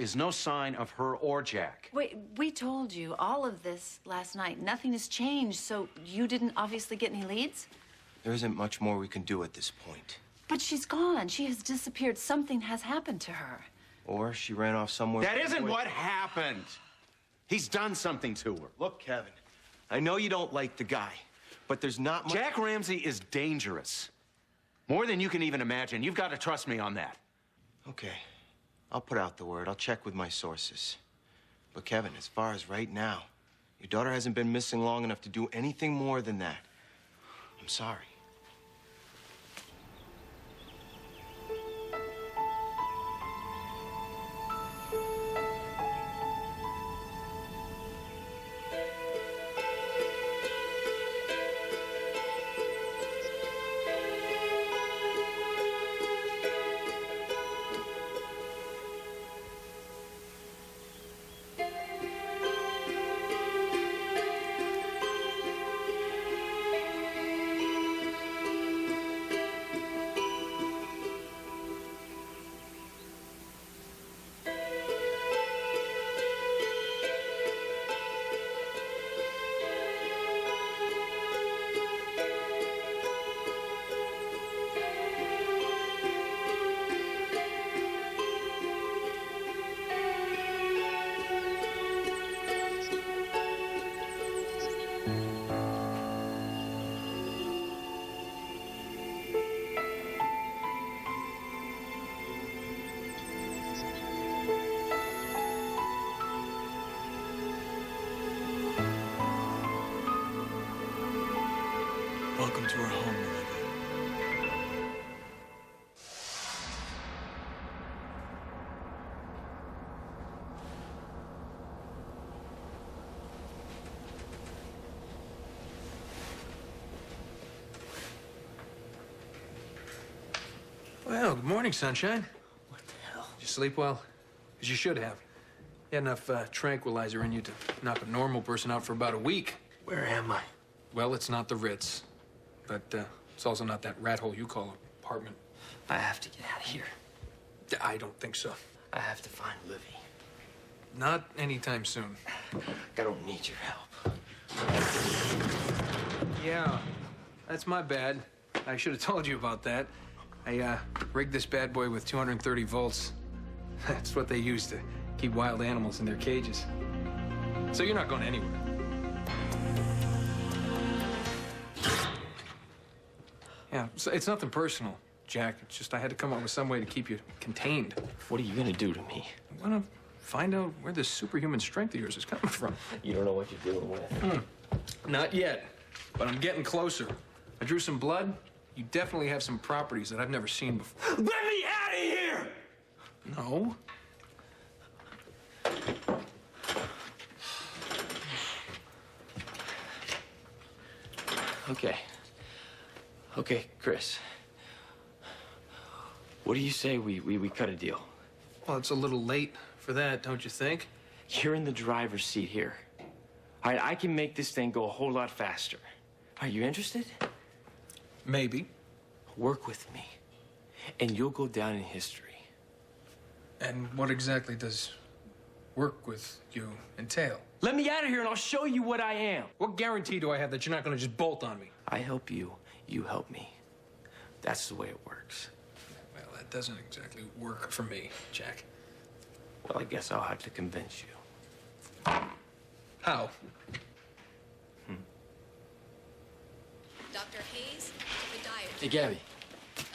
is no sign of her or Jack. Wait, we told you all of this last night. Nothing has changed, so you didn't obviously get any leads? There isn't much more we can do at this point. But she's gone. She has disappeared. Something has happened to her. Or she ran off somewhere. That isn't what happened. He's done something to her. Look, Kevin, I know you don't like the guy, but there's not much... Jack Ramsey is dangerous. More than you can even imagine. You've got to trust me on that. Okay. I'll put out the word. I'll check with my sources. But Kevin, as far as right now, your daughter hasn't been missing long enough to do anything more than that. I'm sorry. Welcome to our home, Olivia. Well, good morning, sunshine. What the hell? Did you sleep well? As you should have. You had enough tranquilizer in you to knock a normal person out for about a week. Where am I? Well, it's not the Ritz. But it's also not that rat hole you call apartment. I have to get out of here. I don't think so. I have to find Livy. Not anytime soon. I don't need your help. Yeah, that's my bad. I should have told you about that. I rigged this bad boy with 230 volts. That's what they use to keep wild animals in their cages. So you're not going anywhere. Yeah, so it's nothing personal, Jack. It's just I had to come up with some way to keep you contained. What are you gonna do to me? I want to find out where this superhuman strength of yours is coming from. You don't know what you're dealing with. Not yet, but I'm getting closer. I drew some blood. You definitely have some properties that I've never seen before. Let me out of here! No. Okay. Okay, Chris. What do you say we cut a deal? Well, it's a little late for that, don't you think? You're in the driver's seat here. All right, I can make this thing go a whole lot faster. Are you interested? Maybe. Work with me, and you'll go down in history. And what exactly does work with you entail? Let me out of here, and I'll show you what I am. What guarantee do I have that you're not going to just bolt on me? I help you, you help me. That's the way it works. Well, that doesn't exactly work for me, Jack. Well, I guess I'll have to convince you. How? Dr. Hayes, podiatrist. Hey, Gabby.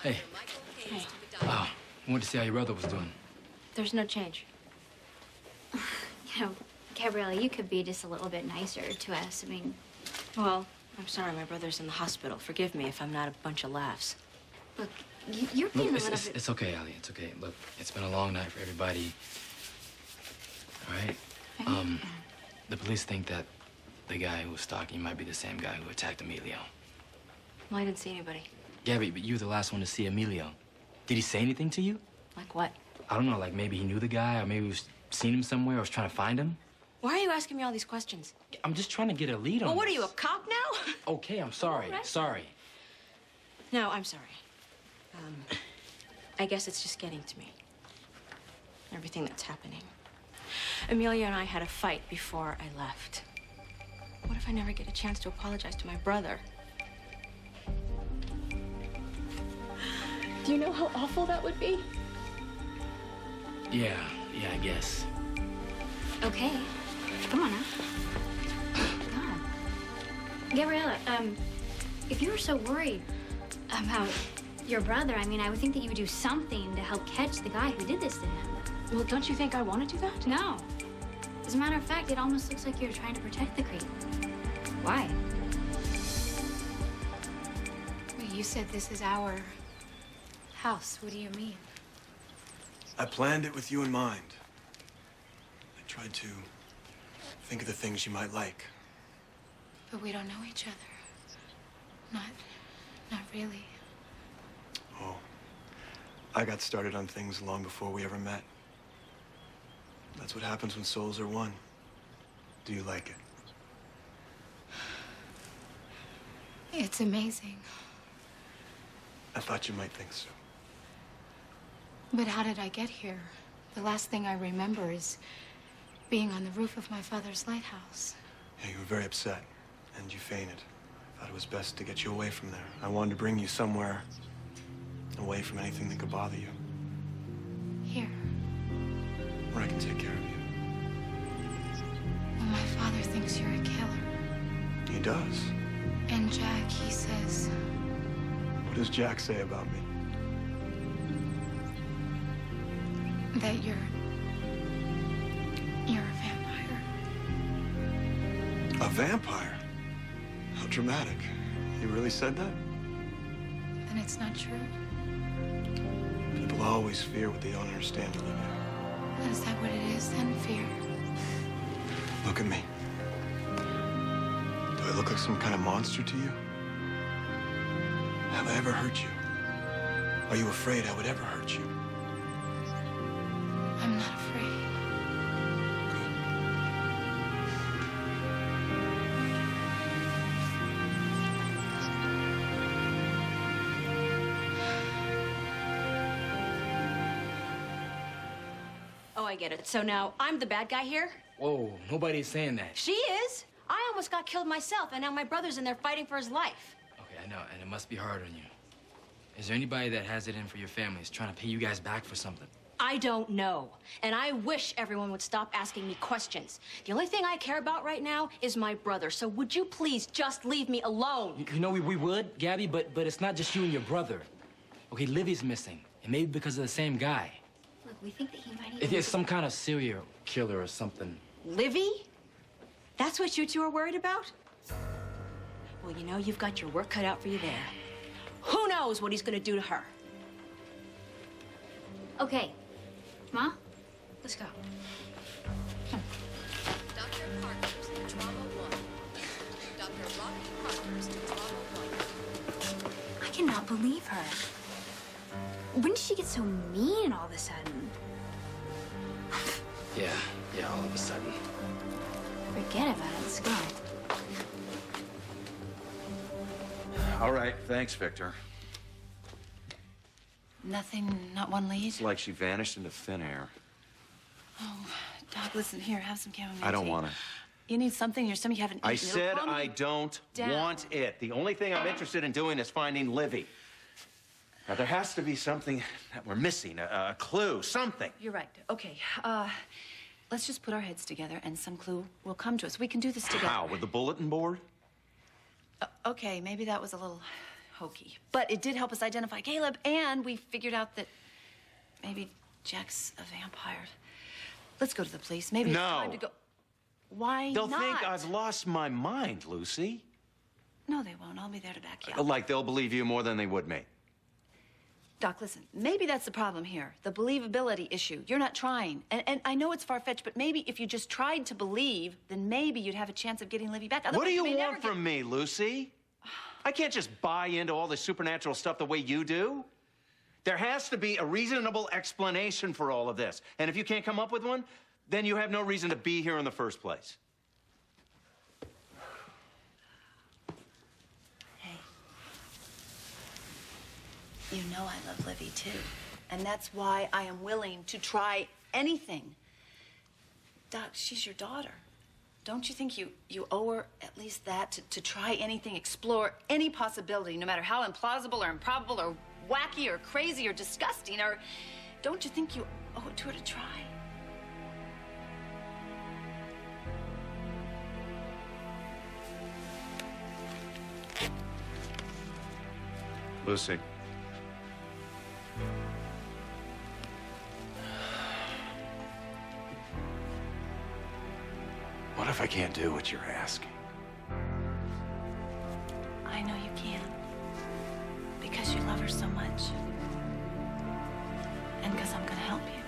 Hey. Dr. Michael Hayes, Hey. podiatrist. Oh, I wanted to see how your brother was doing. There's no change. You know, Gabriella, you could be just a little bit nicer to us. I mean, Well, I'm sorry, my brother's in the hospital. Forgive me if I'm not a bunch of laughs. look, you're being Look, a little bit... it's okay, Allie. It's okay. Look, it's been a long night for everybody. All right? The police think that the guy who was stalking you might be the same guy who attacked Emilio. Well, I didn't see anybody. Gabby, but you were the last one to see Emilio. Did he say anything to you? Like what? I don't know, like maybe he knew the guy, or maybe he was seen him somewhere, or was trying to find him. Why are you asking me all these questions? I'm just trying to get a lead on Well, what are this. you, a cop now? Okay, I'm sorry. All right. Sorry. No, I'm sorry. I guess it's just getting to me. Everything that's happening. Amelia and I had a fight before I left. What if I never get a chance to apologize to my brother? Do you know how awful that would be? Yeah, I guess. Okay. Come on now. God. Gabriella, if you were so worried about your brother, I mean, I would think that you would do something to help catch the guy who did this to him. Well, don't you think I want to do that? No. As a matter of fact, it almost looks like you're trying to protect the creep. Why? Well, you said this is our house. What do you mean? I planned it with you in mind. I tried to think of the things you might like. But we don't know each other. Not really. Oh, I got started on things long before we ever met. That's what happens when souls are one. Do you like it? It's amazing. I thought you might think so. But how did I get here? The last thing I remember is being on the roof of my father's lighthouse. Yeah, you were very upset, and you fainted. I thought it was best to get you away from there. I wanted to bring you somewhere away from anything that could bother you, Here. where I can take care of you. Well, my father thinks you're a killer. He does. And Jack, he says, What does Jack say about me? that you're a vampire. A vampire? How dramatic. He really said that? And it's not true? People always fear what they don't understand, Olivia. Is that what it is then, fear? Look at me. Do I look like some kind of monster to you? Have I ever hurt you? Are you afraid I would ever hurt you? I'm not afraid. Good. Oh, I get it. So now I'm the bad guy here? Whoa, nobody's saying that. She is. I almost got killed myself, and now my brother's in there fighting for his life. Okay, I know, and it must be hard on you. Is there anybody that has it in for your family is trying to pay you guys back for something? I don't know. And I wish everyone would stop asking me questions. The only thing I care about right now is my brother. So would you please just leave me alone? You know, we would, Gabby, but it's not just you and your brother. Okay, Livy's missing, and maybe because of the same guy. Look, we think that he might If even... it's some kind of serial killer or something. Livy? That's what you two are worried about? Well, you know, you've got your work cut out for you there. Who knows what he's gonna do to her? Okay. Ma, let's go. Dr. Parker's Trauma 1. Dr. Rocky Parker's Trauma 1. I cannot believe her. When did she get so mean all of a sudden? Yeah, all of a sudden. Forget about it. Let's go. All right, thanks, Victor. Nothing, not one lead? It's like she vanished into thin air. Oh, Doc, listen, here, have some chamomile I don't tea. want it. You need something in your stomach you haven't eaten. I It'll said calm I you don't down. want it. The only thing I'm interested in doing is finding Livy. Now, there has to be something that we're missing, a clue, something. You're right. Okay, let's just put our heads together and some clue will come to us. We can do this together. How, with the bulletin board? Okay, maybe that was a little hokey. But it did help us identify Caleb, and we figured out that maybe Jack's a vampire. Let's go to the police. Maybe it's No. time to go. Why They'll not? think I've lost my mind, Lucy. No, they won't. I'll be there to back you up. Like they'll believe you more than they would me. Doc, listen, maybe that's the problem here, the believability issue. You're not trying. And I know it's far-fetched, but maybe if you just tried to believe, then maybe you'd have a chance of getting Livy back. What Otherwise, do you may never want get- from me, Lucy? I can't just buy into all this supernatural stuff the way you do. There has to be a reasonable explanation for all of this. And if you can't come up with one, then you have no reason to be here in the first place. Hey. You know I love Livy, too. And that's why I am willing to try anything Doc, she's your daughter. Don't you think you owe her at least that to try anything, explore any possibility, no matter how implausible or improbable or wacky or crazy or disgusting, or don't you think you owe it to her to try? Lucy. What if I can't do what you're asking? I know you can. Because you love her so much. And because I'm gonna help you.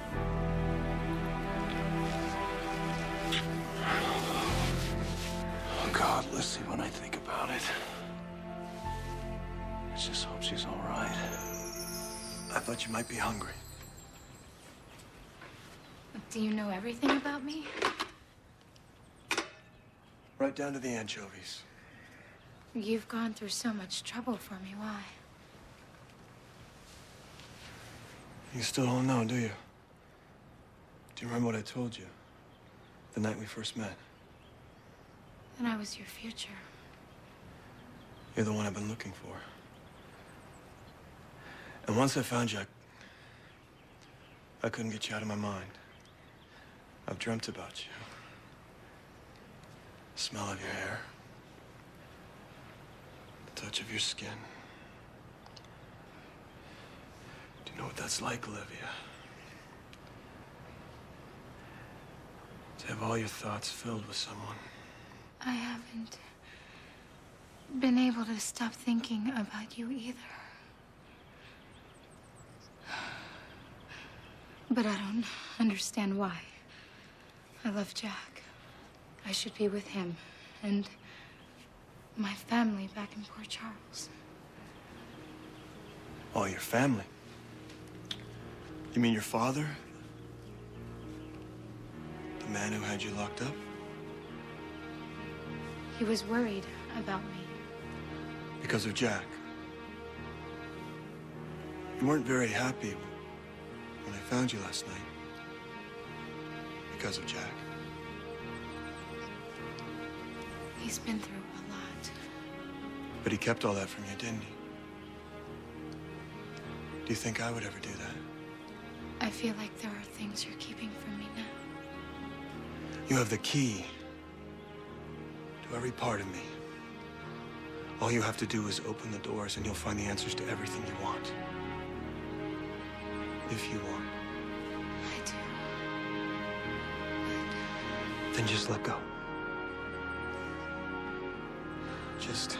Oh, God, Lucy, when I think about it, I just hope she's all right. I thought you might be hungry. Do you know everything about me? Right down to the anchovies. You've gone through so much trouble for me. Why? You still don't know, do you? Do you remember what I told you the night we first met? And I was your future. You're the one I've been looking for. And once I found you, I couldn't get you out of my mind. I've dreamt about you. The smell of your hair. The touch of your skin. Do you know what that's like, Olivia? To have all your thoughts filled with someone. I haven't been able to stop thinking about you either. But I don't understand why. I love Jack. I should be with him and my family back in Port Charles. Oh, your family? You mean your father? The man who had you locked up? He was worried about me. Because of Jack? You weren't very happy when I found you last night. Because of Jack. He's been through a lot. But he kept all that from you, didn't he? Do you think I would ever do that? I feel like there are things you're keeping from me now. You have the key to every part of me. All you have to do is open the doors and you'll find the answers to everything you want. If you want. I do. Then just let go. Just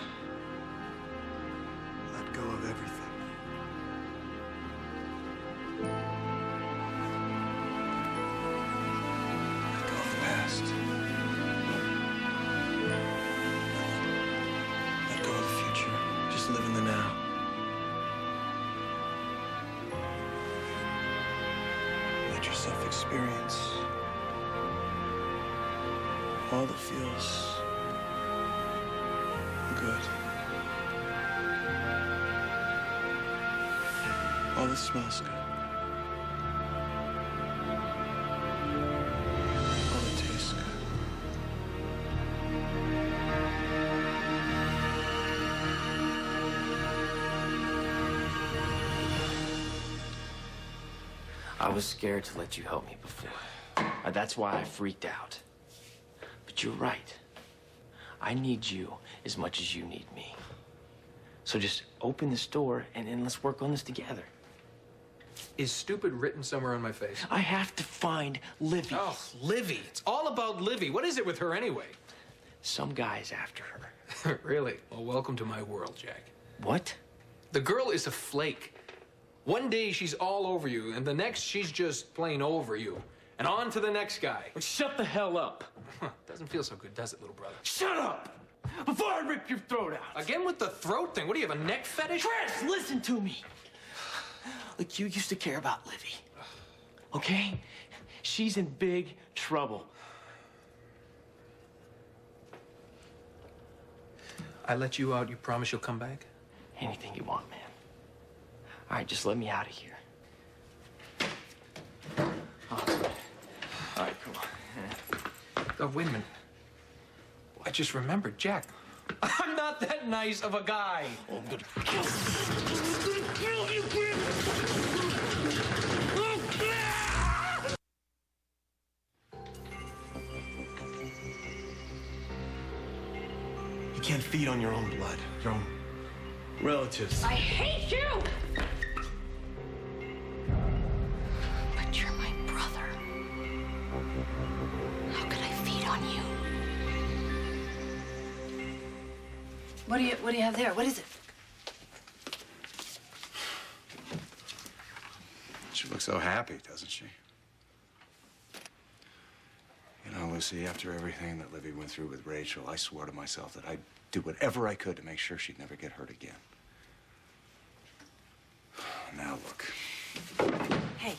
let go of everything. Let go of the past. Let go of the future. Just live in the now. Let yourself experience all that feels good. All that smells good. All that tastes good. I was scared to let you help me before. That's why I freaked out. But you're right. I need you as much as you need me. So just open this door and then let's work on this together. Is stupid written somewhere on my face? I have to find Livy. Oh, Livy. It's all about Livy. What is it with her anyway? Some guy's after her. Really? Well, welcome to my world, Jack. What? The girl is a flake. One day she's all over you, and the next she's just plain over you. And on to the next guy. Shut the hell up. Doesn't feel so good, does it, little brother? Shut up! Before I rip your throat out. Again with the throat thing? What do you have, a neck fetish? Chris, listen to me. Look, you used to care about Livy. Okay? She's in big trouble. I let you out, you promise you'll come back? Anything you want, man. All right, just let me out of here. Oh, all right, come on. Oh, wait a minute. I just remembered, Jack. I'm not that nice of a guy. Oh, I'm gonna kill you, kid! You can't feed on your own blood, your own relatives. I hate you! But you're my brother. How could I feed on you? What do you have there? What is it? She looks so happy, doesn't she? You know, Lucy, after everything that Livy went through with Rachel, I swore to myself that I'd do whatever I could to make sure she'd never get hurt again. Now look. Hey,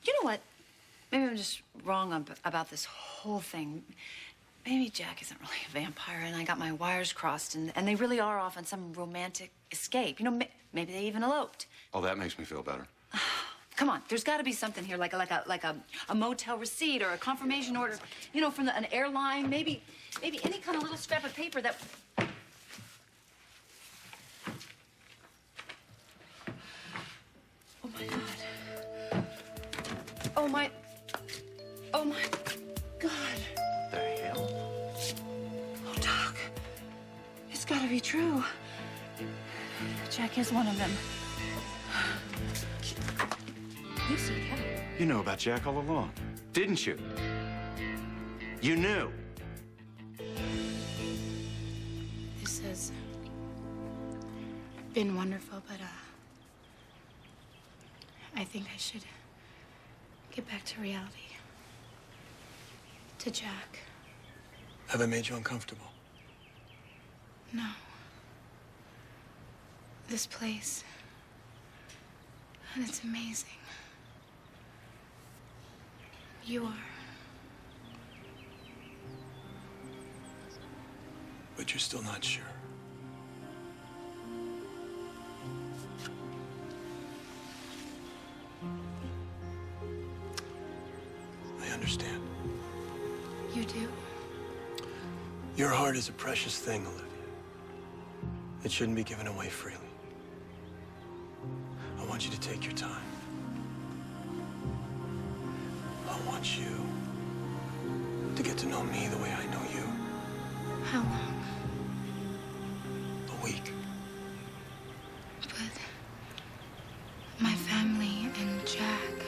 you know what? Maybe I'm just wrong about this whole thing. Maybe Jack isn't really a vampire, and I got my wires crossed, and they really are off on some romantic escape. You know, maybe they even eloped. Oh, that makes me feel better. Come on, there's got to be something here, like a motel receipt or a confirmation order, you know, from an airline. Maybe any kind of little scrap of paper that. Oh my God. Oh my God. The hell? Oh, Doc, it's got to be true. Jack is one of them. Lucy, Kevin. You know about Jack all along. Didn't you? You knew. This has been wonderful, but I think I should get back to reality. To Jack. Have I made you uncomfortable? No. This place. And it's amazing. You are. But you're still not sure. I understand. You do? Your heart is a precious thing, Olivia. It shouldn't be given away freely. I want you to take your time. I want you to get to know me the way I know you. How long? A week. But my family and Jack.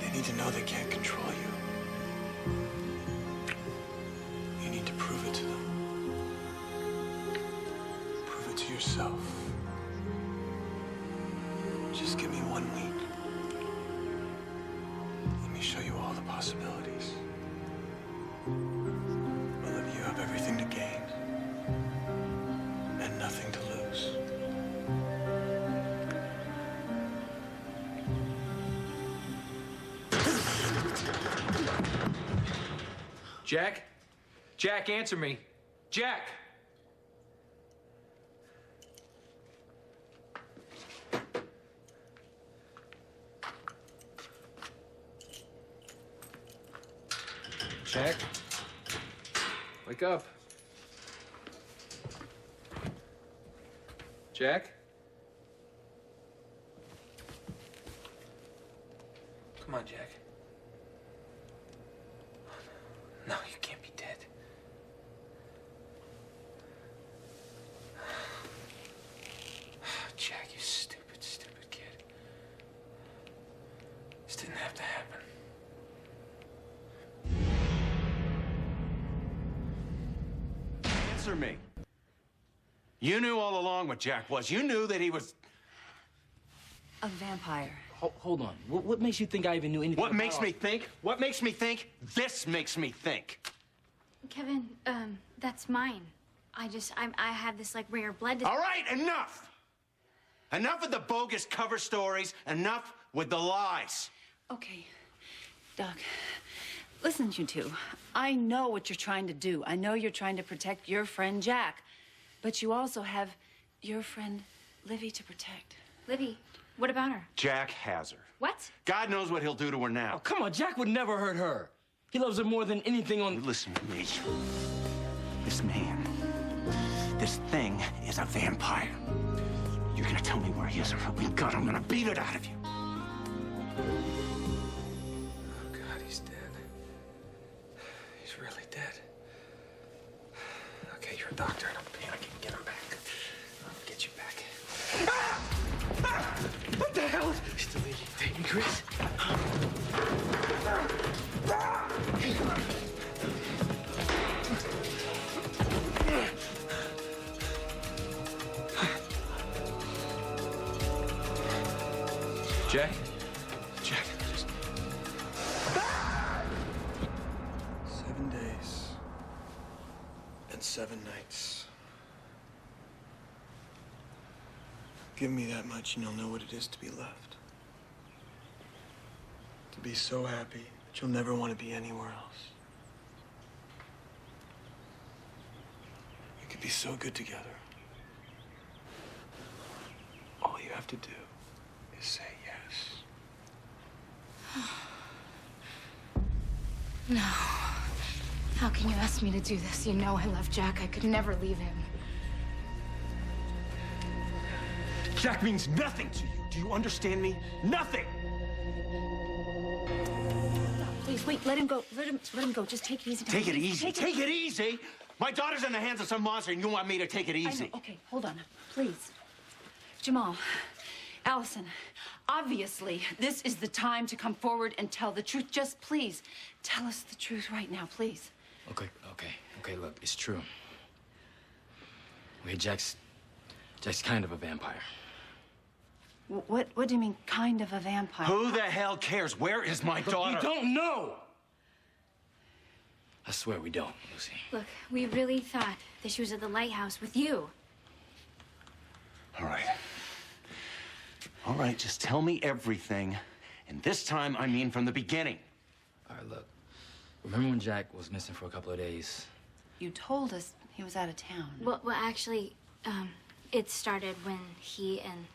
They need to know they can't control you. You need to prove it to them. Prove it to yourself. Just give me 1 week. Let me show you all the possibilities. Olivia, you have everything to gain and nothing to lose. Jack? Jack, answer me. Jack! Jack? Wake up. Jack? Come on, Jack. No, you can't be dead. Jack, you stupid, stupid kid. This didn't have to happen. Answer me. You knew all along what Jack was. You knew that he was. A vampire. Hold on. What makes you think I even knew anything What about makes me think? What makes me think? This makes me think. Kevin, that's mine. I have this, like, rare blood. All right, enough! Enough with the bogus cover stories. Enough with the lies. Okay, Doc, listen, you two. I know what you're trying to do. I know you're trying to protect your friend Jack, but you also have your friend Livy to protect. Livy, What about her? Jack has her. What? God knows what he'll do to her now. Oh, come on, Jack would never hurt her. He loves her more than anything on... Listen to me. This man, this thing is a vampire. You're gonna tell me where he is, or if we got him, I'm gonna beat it out of you. Oh, God, he's dead. He's really dead. Okay, you're a doctor, and I'm panicking. Get him back. I'll get you back. Ah! Ah! What the hell? Still take me, Chris. Jack? Jack, just... 7 days and 7 nights. Give me that much and you'll know what it is to be loved. To be so happy that you'll never want to be anywhere else. We could be so good together. All you have to do is say yes. No. How can you ask me to do this? You know I love Jack. I could never leave him. Jack means nothing to you. Do you understand me? Nothing! Please, wait, let him go. Let him go. Just take it easy. Take it easy. Take it easy? My daughter's in the hands of some monster, and you want me to take it easy? I know. Okay, hold on. Please. Jamal, Allison, obviously, this is the time to come forward and tell the truth. Just please, tell us the truth right now, please. Okay, look, it's true. Okay, Jack's kind of a vampire. What do you mean, kind of a vampire? Who the hell cares? Where is my daughter? We don't know! I swear we don't, Lucy. Look, we really thought that she was at the lighthouse with you. All right. All right, just tell me everything. And this time, I mean from the beginning. All right, look. Remember when Jack was missing for a couple of days? You told us he was out of town. Well, actually, it started when he and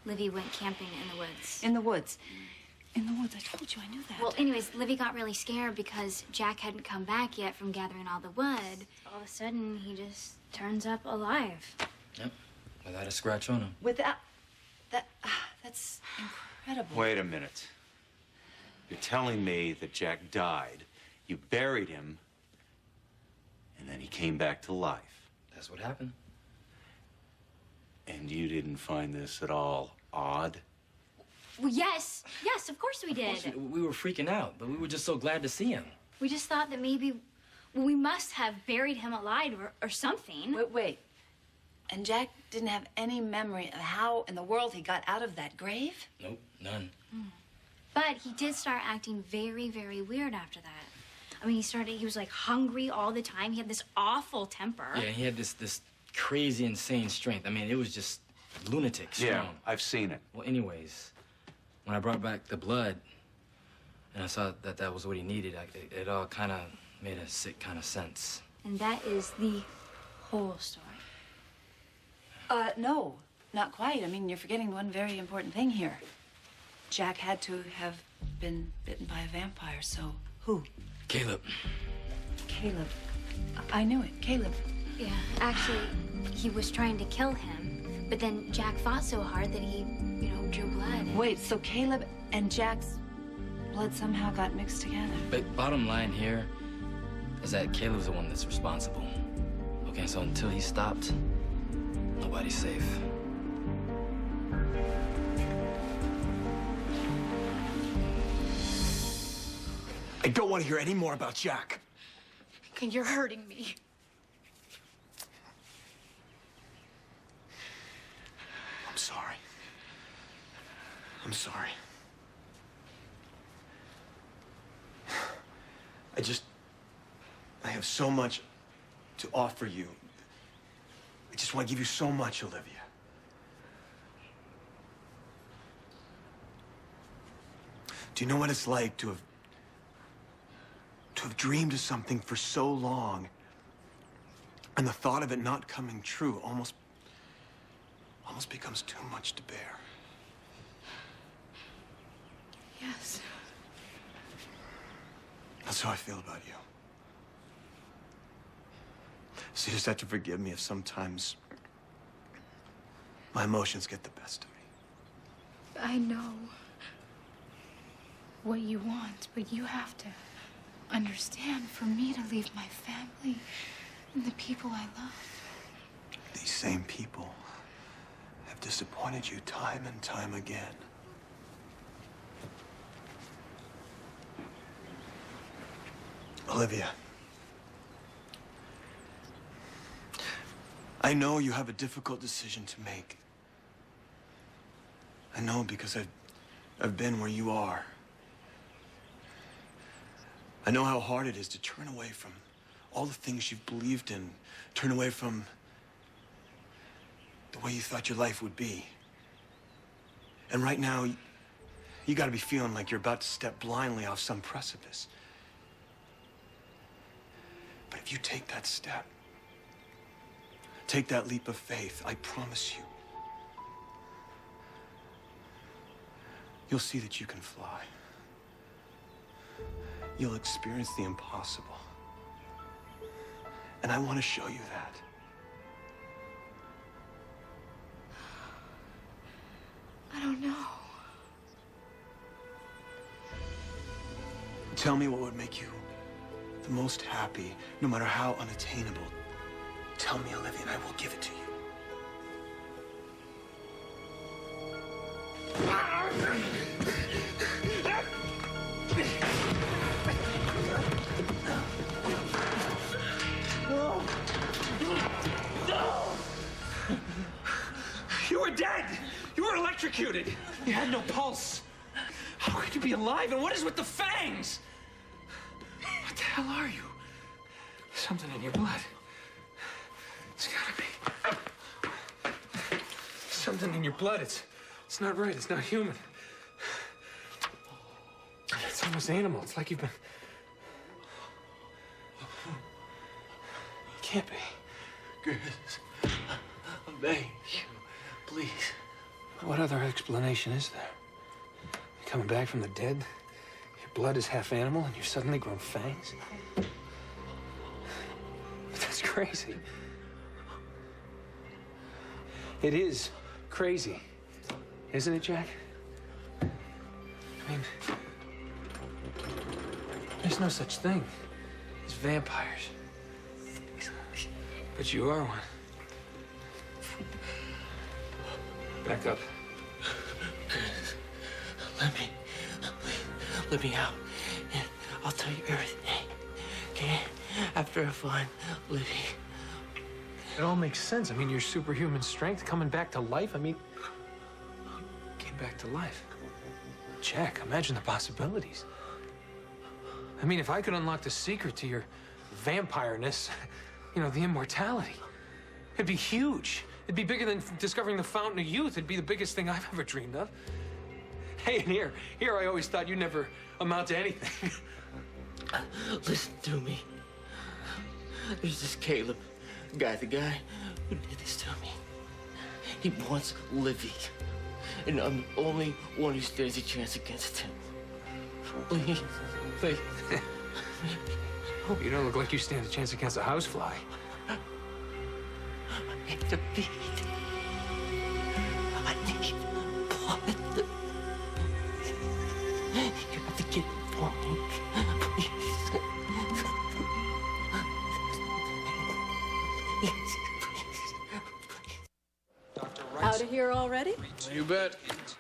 Livy went camping in the woods. In the woods. In the woods. I told you. I knew that. Well, anyways, Livy got really scared because Jack hadn't come back yet from gathering all the wood. All of a sudden, he just turns up alive. Yep. Without a scratch on him. Without... That's incredible. Wait a minute. You're telling me that Jack died, you buried him, and then he came back to life. That's what happened. And you didn't find this at all odd? Well, yes, of course we did. Of course we were freaking out, but we were just so glad to see him. We just thought that maybe we must have buried him alive or something. Wait. And Jack didn't have any memory of how in the world he got out of that grave? Nope, none. But he did start acting very, very weird after that. I mean, he was like hungry all the time. He had this awful temper. Yeah, he had this crazy, insane strength. I mean, it was just lunatic strong. Yeah, I've seen it. Well, anyways, when I brought back the blood and I saw that that was what he needed, it all kind of made a sick kind of sense. And that is the whole story. No, not quite. I mean, you're forgetting one very important thing here. Jack had to have been bitten by a vampire, so who? Caleb. Caleb. I knew it. Caleb. Yeah, actually, he was trying to kill him, but then Jack fought so hard that he, drew blood. Wait, so Caleb and Jack's blood somehow got mixed together? But bottom line here is that Caleb's the one that's responsible. Okay, so until he stopped, nobody's safe. I don't want to hear any more about Jack. Okay, you're hurting me. I'm sorry. I'm sorry. I have so much to offer you. I just want to give you so much, Olivia. Do you know what it's like to have dreamed of something for so long, and the thought of it not coming true almost becomes too much to bear? That's how I feel about you. So you just have to forgive me if sometimes my emotions get the best of me. I know what you want, but you have to understand, for me to leave my family and the people I love. These same people have disappointed you time and time again. Olivia, I know you have a difficult decision to make. I know because I've been where you are. I know how hard it is to turn away from all the things you've believed in, turn away from the way you thought your life would be. And right now, you gotta be feeling like you're about to step blindly off some precipice. But if you take that step, take that leap of faith, I promise you, you'll see that you can fly. You'll experience the impossible. And I want to show you that. I don't know. Tell me what would make you the most happy, no matter how unattainable. Tell me, Olivia, and I will give it to you. You were dead! You were electrocuted! You had no pulse! How could you be alive? And what is with the fangs? What the hell are you? Something in your blood. It's gotta be. Something in your blood. It's not right. It's not human. It's almost animal. It's like you've been... It can't be. Chris, I'm begging you, please. What other explanation is there? You're coming back from the dead? Your blood is half animal and you've suddenly grown fangs? But that's crazy. It is crazy, isn't it, Jack? I mean, there's no such thing as vampires. But you are one. Back up. Let me out, and I'll tell you everything, okay? After I find Livy. It all makes sense. I mean, your superhuman strength coming back to life. I mean, you came back to life. Jack, imagine the possibilities. I mean, if I could unlock the secret to your vampireness, you know, the immortality, it'd be huge. It'd be bigger than discovering the fountain of youth. It'd be the biggest thing I've ever dreamed of. Hey, and here I always thought you'd never amount to anything. Listen to me. There's this Caleb guy, the guy who did this to me. He wants Livy, and I'm the only one who stands a chance against him. Please, please. You don't look like you stand a chance against a housefly. I need to beat. I need blood. You have to get it for me, please. Out of here already? You bet.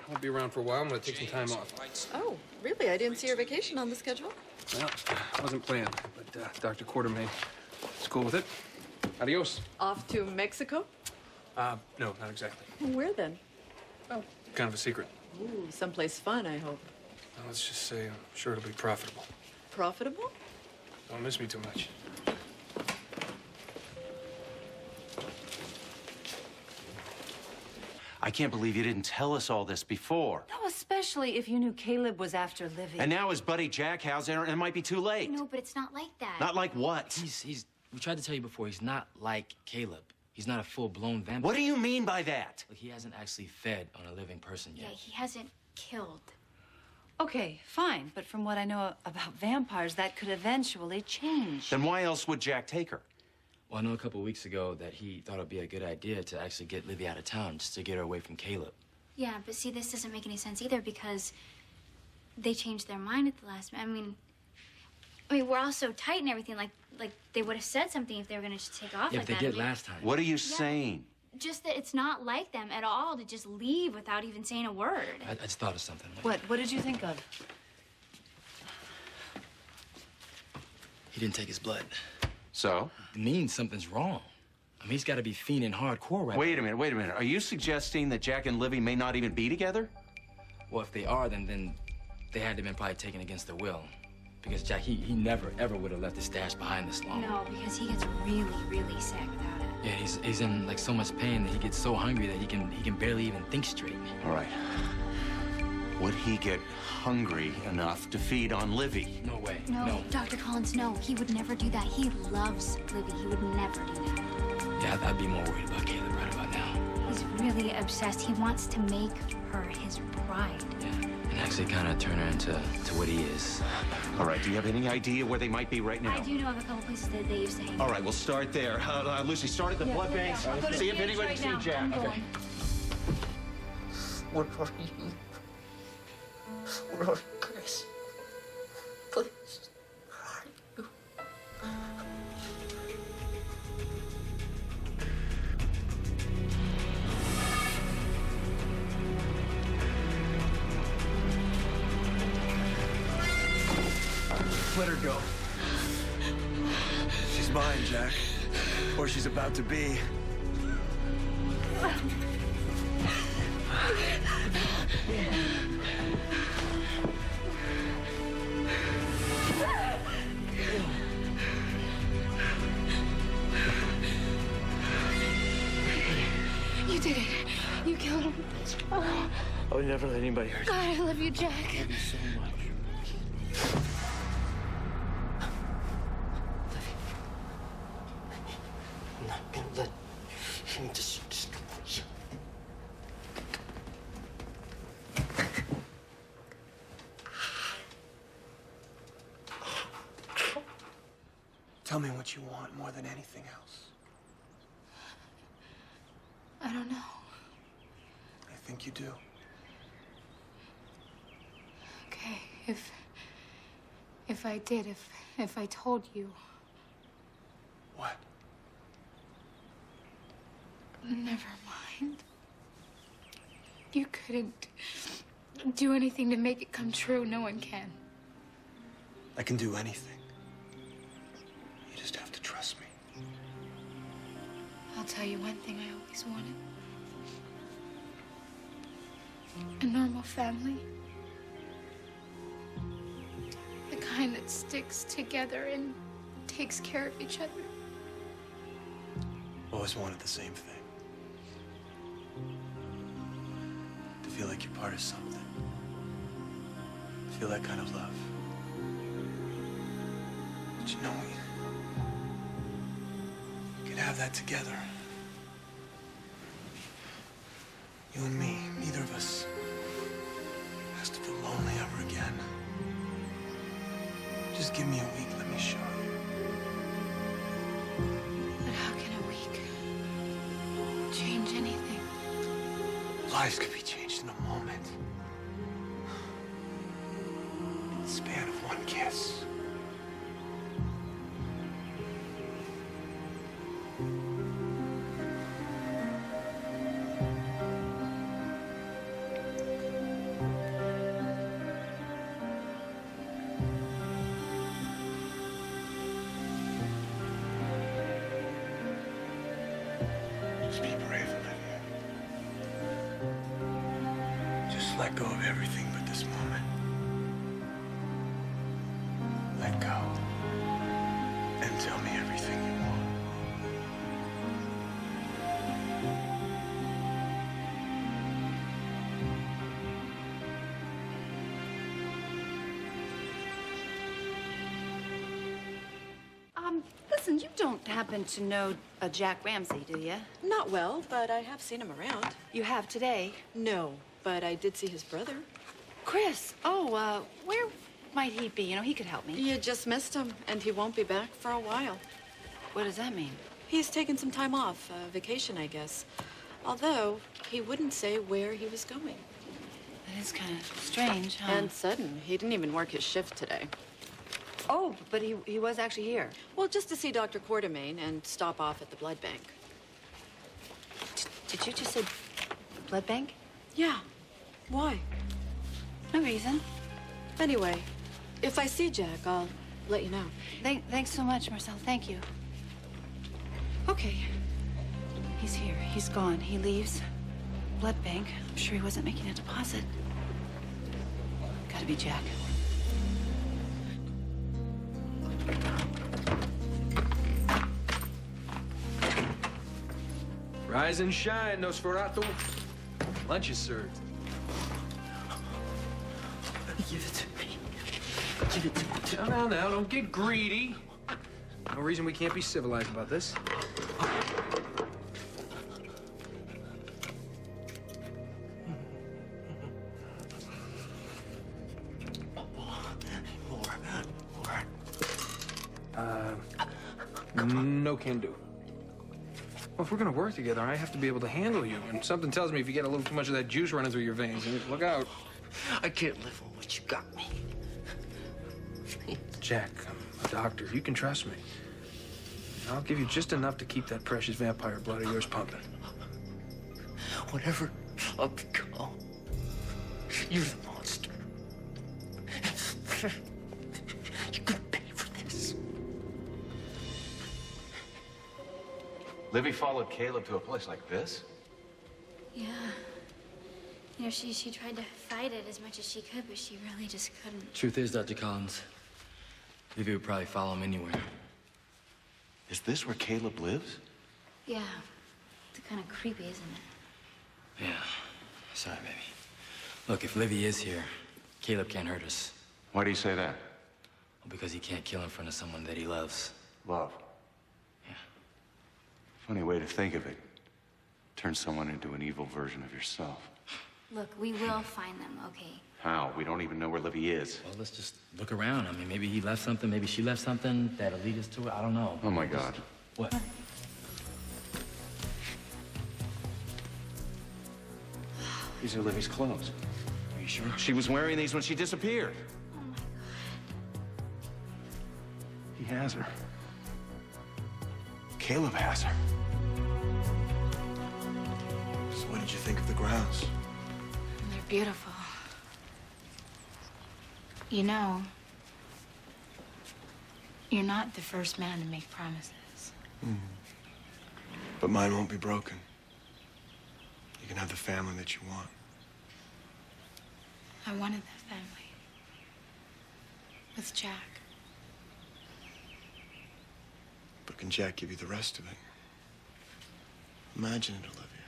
Won't be around for a while. I'm gonna take some time off. Oh, really? I didn't see your vacation on the schedule. Well, wasn't planned, but Dr. Quartermain is cool with it. Adios. Off to Mexico? No, not exactly. Where then? Oh, kind of a secret. Ooh, someplace fun, I hope. Well, let's just say I'm sure it'll be profitable. Profitable? Don't miss me too much. I can't believe you didn't tell us all this before. No, especially if you knew Caleb was after Livy. And now his buddy Jack Hal's there, and it might be too late. No, but it's not like that. Not like what? We tried to tell you before, he's not like Caleb. He's not a full-blown vampire. What do you mean by that? He hasn't actually fed on a living person yet. Yeah, he hasn't killed. Okay, fine. But from what I know about vampires, that could eventually change. Then why else would Jack take her? Well, I know a couple weeks ago that he thought it'd be a good idea to actually get Livy out of town just to get her away from Caleb. Yeah, but see, this doesn't make any sense either because they changed their mind at the last minute. I mean, we're all so tight and everything. Like they would have said something if they were gonna just take off Yeah, like if they that. did last time. What are you saying? Just that it's not like them at all to just leave without even saying a word. I just thought of something. What did you think of? He didn't take his blood. So? It means something's wrong. I mean, he's got to be fiending hardcore right Wait a minute. Are you suggesting that Jack and Livy may not even be together? Well, if they are, then they had to have been probably taken against their will. Because Jack, he never, ever would have left his stash behind this long. No, because he gets really, really sick without it. Yeah, he's in like so much pain that he gets so hungry that he can barely even think straight. All right. Would he get hungry enough to feed on Livy? No way. No, Dr. Collins, no. He would never do that. He loves Livy. He would never do that. Yeah, I'd be more worried about Caleb right about now. He's really obsessed. He wants to make her his bride. Yeah, and actually kind of turn her into what he is. All right, do you have any idea where they might be right now? I do know of a couple places that they used to hang out. All right, we'll start there. Lucy, start at the blood banks. I'll go to See if PH anybody's right seen now. Jack. I'm Okay. going. Where are you? Where are you, Chris? Please. Where are you? Let her go. She's mine, Jack. Or she's about to be. You did it. You killed him. Oh, I would never let anybody hurt you. God, I love you, Jack. I love you so much. I'm not gonna let him just Tell me what you want more than anything else. I don't know. I think you do. Okay, if I did, if I told you. What? Never mind. You couldn't do anything to make it come true. No one can. I can do anything. You just have to trust me. I'll tell you one thing I always wanted. A normal family. The kind that sticks together and takes care of each other. Always wanted the same thing. To feel like you're part of something. Feel that kind of love. But you know, we could have that together. You and me, neither of us has to feel lonely ever again. Just give me a week, let me show you. But how can a week change anything? Lives could be changed in a moment. In the span of one kiss. Just be brave, Olivia. Just let go of everything but this moment. Let go. And tell me everything you want. Listen, you don't happen to know a Jack Ramsey, do you? Not well, but I have seen him around. You have today. No, but I did see his brother. Chris. Oh, where might he be? You know, he could help me. You just missed him, and he won't be back for a while. What does that mean? He's taken some time off, vacation, I guess. Although, he wouldn't say where he was going. That is kind of strange, huh? And sudden. He didn't even work his shift today. Oh, but he was actually here. Well, just to see Dr. Quartermain and stop off at the blood bank. Did you just say blood bank? Yeah. Why? No reason. Anyway, if I see Jack, I'll let you know. Thanks so much, Marcel. Thank you. Okay. He's here. He's gone. He leaves. Blood bank. I'm sure he wasn't making a deposit. Gotta be Jack. Rise and shine, Nosferatu. Lunch is served. Give it to me. Give it to me. Now, don't get greedy. No reason we can't be civilized about this. No can do. Well, if we're gonna work together, I have to be able to handle you. And something tells me if you get a little too much of that juice running through your veins, look out. I can't live on what you got me. Jack, I'm a doctor. You can trust me. I'll give you just enough to keep that precious vampire blood of yours pumping. Whatever I've become, you're the monster. You're gonna pay for this. Livy followed Caleb to a place like this? Yeah. You know, she tried to fight it as much as she could, but she really just couldn't. Truth is, Dr. Collins, Livy would probably follow him anywhere. Is this where Caleb lives? Yeah. It's kind of creepy, isn't it? Yeah. Sorry, baby. Look, if Livy is here, Caleb can't hurt us. Why do you say that? Well, because he can't kill in front of someone that he loves. Love. Yeah. Funny way to think of it. Turn someone into an evil version of yourself. Look, we will find them, okay? How? We don't even know where Livy is. Well, let's just look around. I mean, maybe he left something, maybe she left something that'll lead us to it. I don't know. Oh, my God. What? These are Livy's clothes. Are you sure? She was wearing these when she disappeared. Oh, my God. He has her. Caleb has her. So what did you think of the grounds? They're beautiful. You know, you're not the first man to make promises. But mine won't be broken. You can have the family that you want. I wanted that family. With Jack. But can Jack give you the rest of it? Imagine it, Olivia.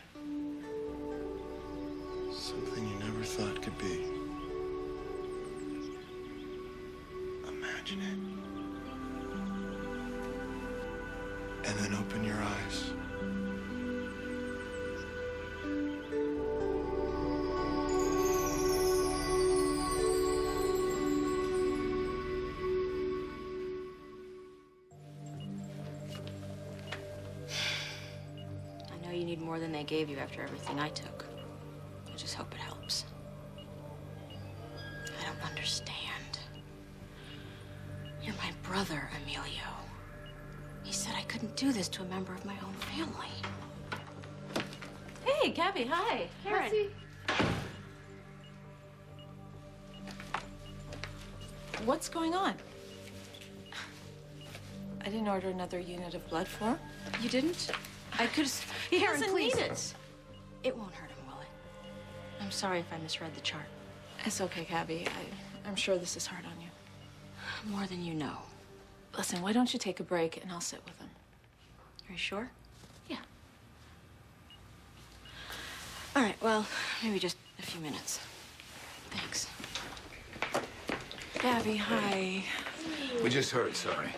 Something you never thought could be. Imagine it. And then open your eyes. I know you need more than they gave you after everything I took. I just hope it helps. I don't understand. You're my brother, Emilio. He said I couldn't do this to a member of my own family. Hey, Gabby, hi. Karen. What's going on? I didn't order another unit of blood for him. You didn't? I could have... He Karen, doesn't please. need it. It won't hurt him, will it? I'm sorry if I misread the chart. It's okay, Gabby. I'm sure this is hard on you. More than you know. Listen, why don't you take a break and I'll sit with him? Are you sure? Yeah. All right, well, maybe just a few minutes. Thanks. Gabby, hi. We just heard, sorry.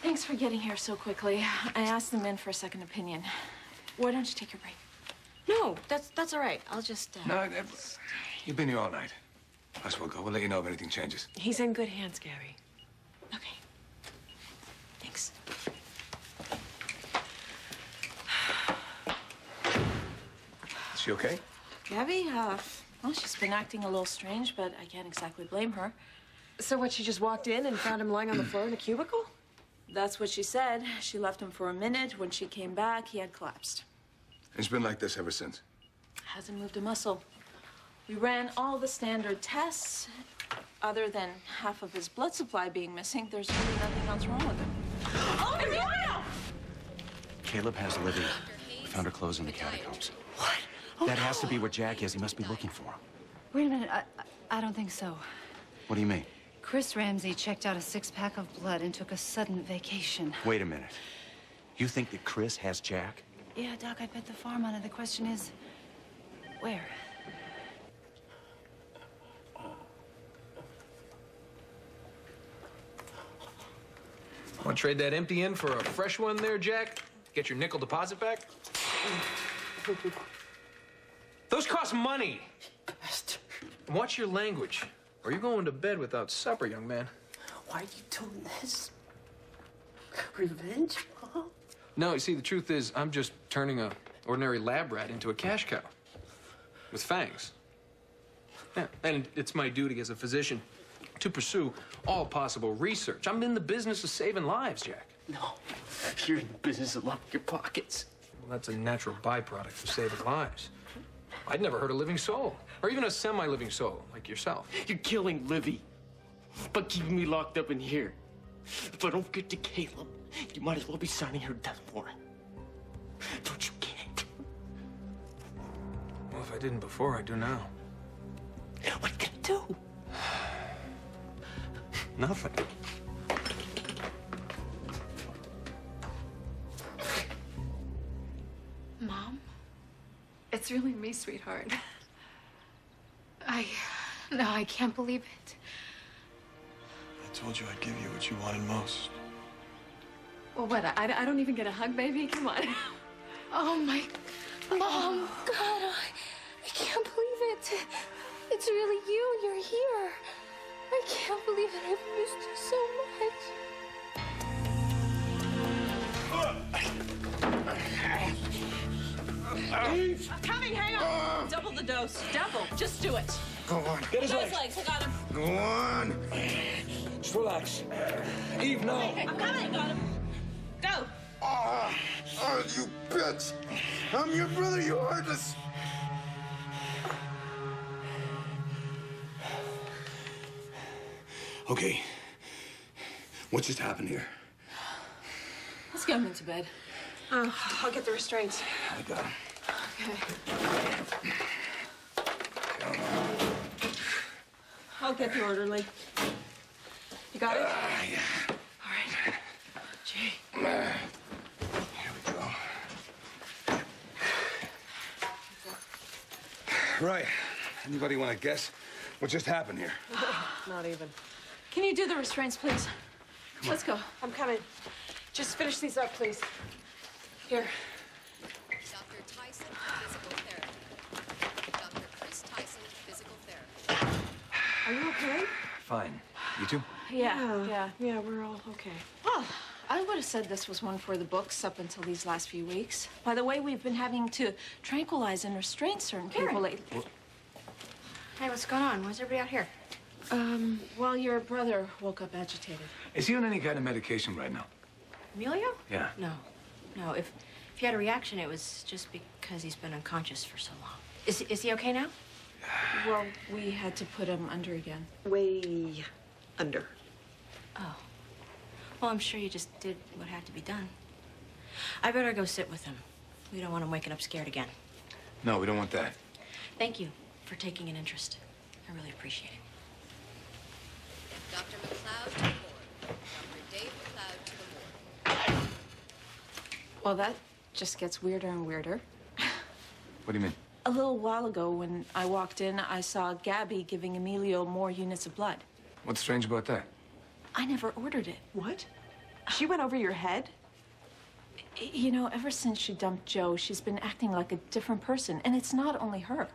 Thanks for getting here so quickly. I asked them in for a second opinion. Why don't you take your break? No, that's all right. I'll just... No, you've been here all night. Might as well go. We'll let you know if anything changes. He's in good hands, Gabby. Okay. Thanks. Is she okay? Gabby, well, she's been acting a little strange, but I can't exactly blame her. So what, she just walked in and found him lying on the floor in a cubicle? That's what she said. She left him for a minute. When she came back, he had collapsed. It's been like this ever since. Hasn't moved a muscle. We ran all the standard tests. Other than half of his blood supply being missing, there's really nothing else wrong with him. Oh, Emilio! Caleb has Livy. We found her clothes in the catacombs. What? Oh, That no. has to be where Jack is. He must be looking for him. Wait a minute. I don't think so. What do you mean? Chris Ramsey checked out a 6-pack of blood and took a sudden vacation. Wait a minute. You think that Chris has Jack? Yeah, Doc, I bet the farm on it. The question is, where? Want to trade that empty in for a fresh one there, Jack? Get your nickel deposit back? Those cost money. And watch your language, or you're going to bed without supper, young man. Why are you doing this? Revenge, huh? No, you see, the truth is, I'm just turning a ordinary lab rat into a cash cow. With fangs. Yeah, and it's my duty as a physician to pursue all possible research. I'm in the business of saving lives, Jack. No, you're in the business of locking your pockets. Well, that's a natural byproduct of saving lives. I'd never hurt a living soul, or even a semi-living soul like yourself. You're killing Livy, but keeping me locked up in here. If I don't get to Caleb, you might as well be signing her death warrant. Don't you get it? Well, if I didn't before, I do now. What are you gonna do? Nothing. Mom? It's really me, sweetheart. No, I can't believe it. I told you I'd give you what you wanted most. Well, what? I don't even get a hug, baby? Come on. Oh, my... Mom! God, I can't believe it. It's really you. You're here. I can't believe it. I've missed you so much. I'm coming, hang on. Double the dose. Double. Just do it. Go on. Get his legs. I got him. Go on. Just relax. Eve, no. I'm coming. Got him. Go. Oh, you bitch. I'm your brother, you heartless. Okay. What just happened here? Let's get him into bed. I'll get the restraints. I got him. Okay. I'll get the orderly. You got it? Yeah. All right. Gee. Here we go. Right. Anybody want to guess what just happened here? Not even. Can you do the restraints, please? Let's go. I'm coming. Just finish these up, please. Here. Dr. Tyson, physical therapy. Dr. Chris Tyson, physical therapy. Are you okay? Fine. You too? Yeah. Yeah, we're all okay. Well, I would have said this was one for the books up until these last few weeks. By the way, we've been having to tranquilize and restrain certain people lately. Hey, what's going on? Why's everybody out here? Well, your brother woke up agitated. Is he on any kind of medication right now? Emilio? Yeah. No. If he had a reaction, it was just because he's been unconscious for so long. Is he okay now? Well, we had to put him under again. Way under. Oh. Well, I'm sure you just did what had to be done. I better go sit with him. We don't want him waking up scared again. No, we don't want that. Thank you for taking an interest. I really appreciate it. Dr. McLeod to the board. Dr. Dave McLeod to the board. Well, that just gets weirder and weirder. What do you mean? A little while ago, when I walked in, I saw Gabby giving Emilio more units of blood. What's strange about that? I never ordered it. What? She went over your head? You know, ever since she dumped Joe, she's been acting like a different person. And it's not only her.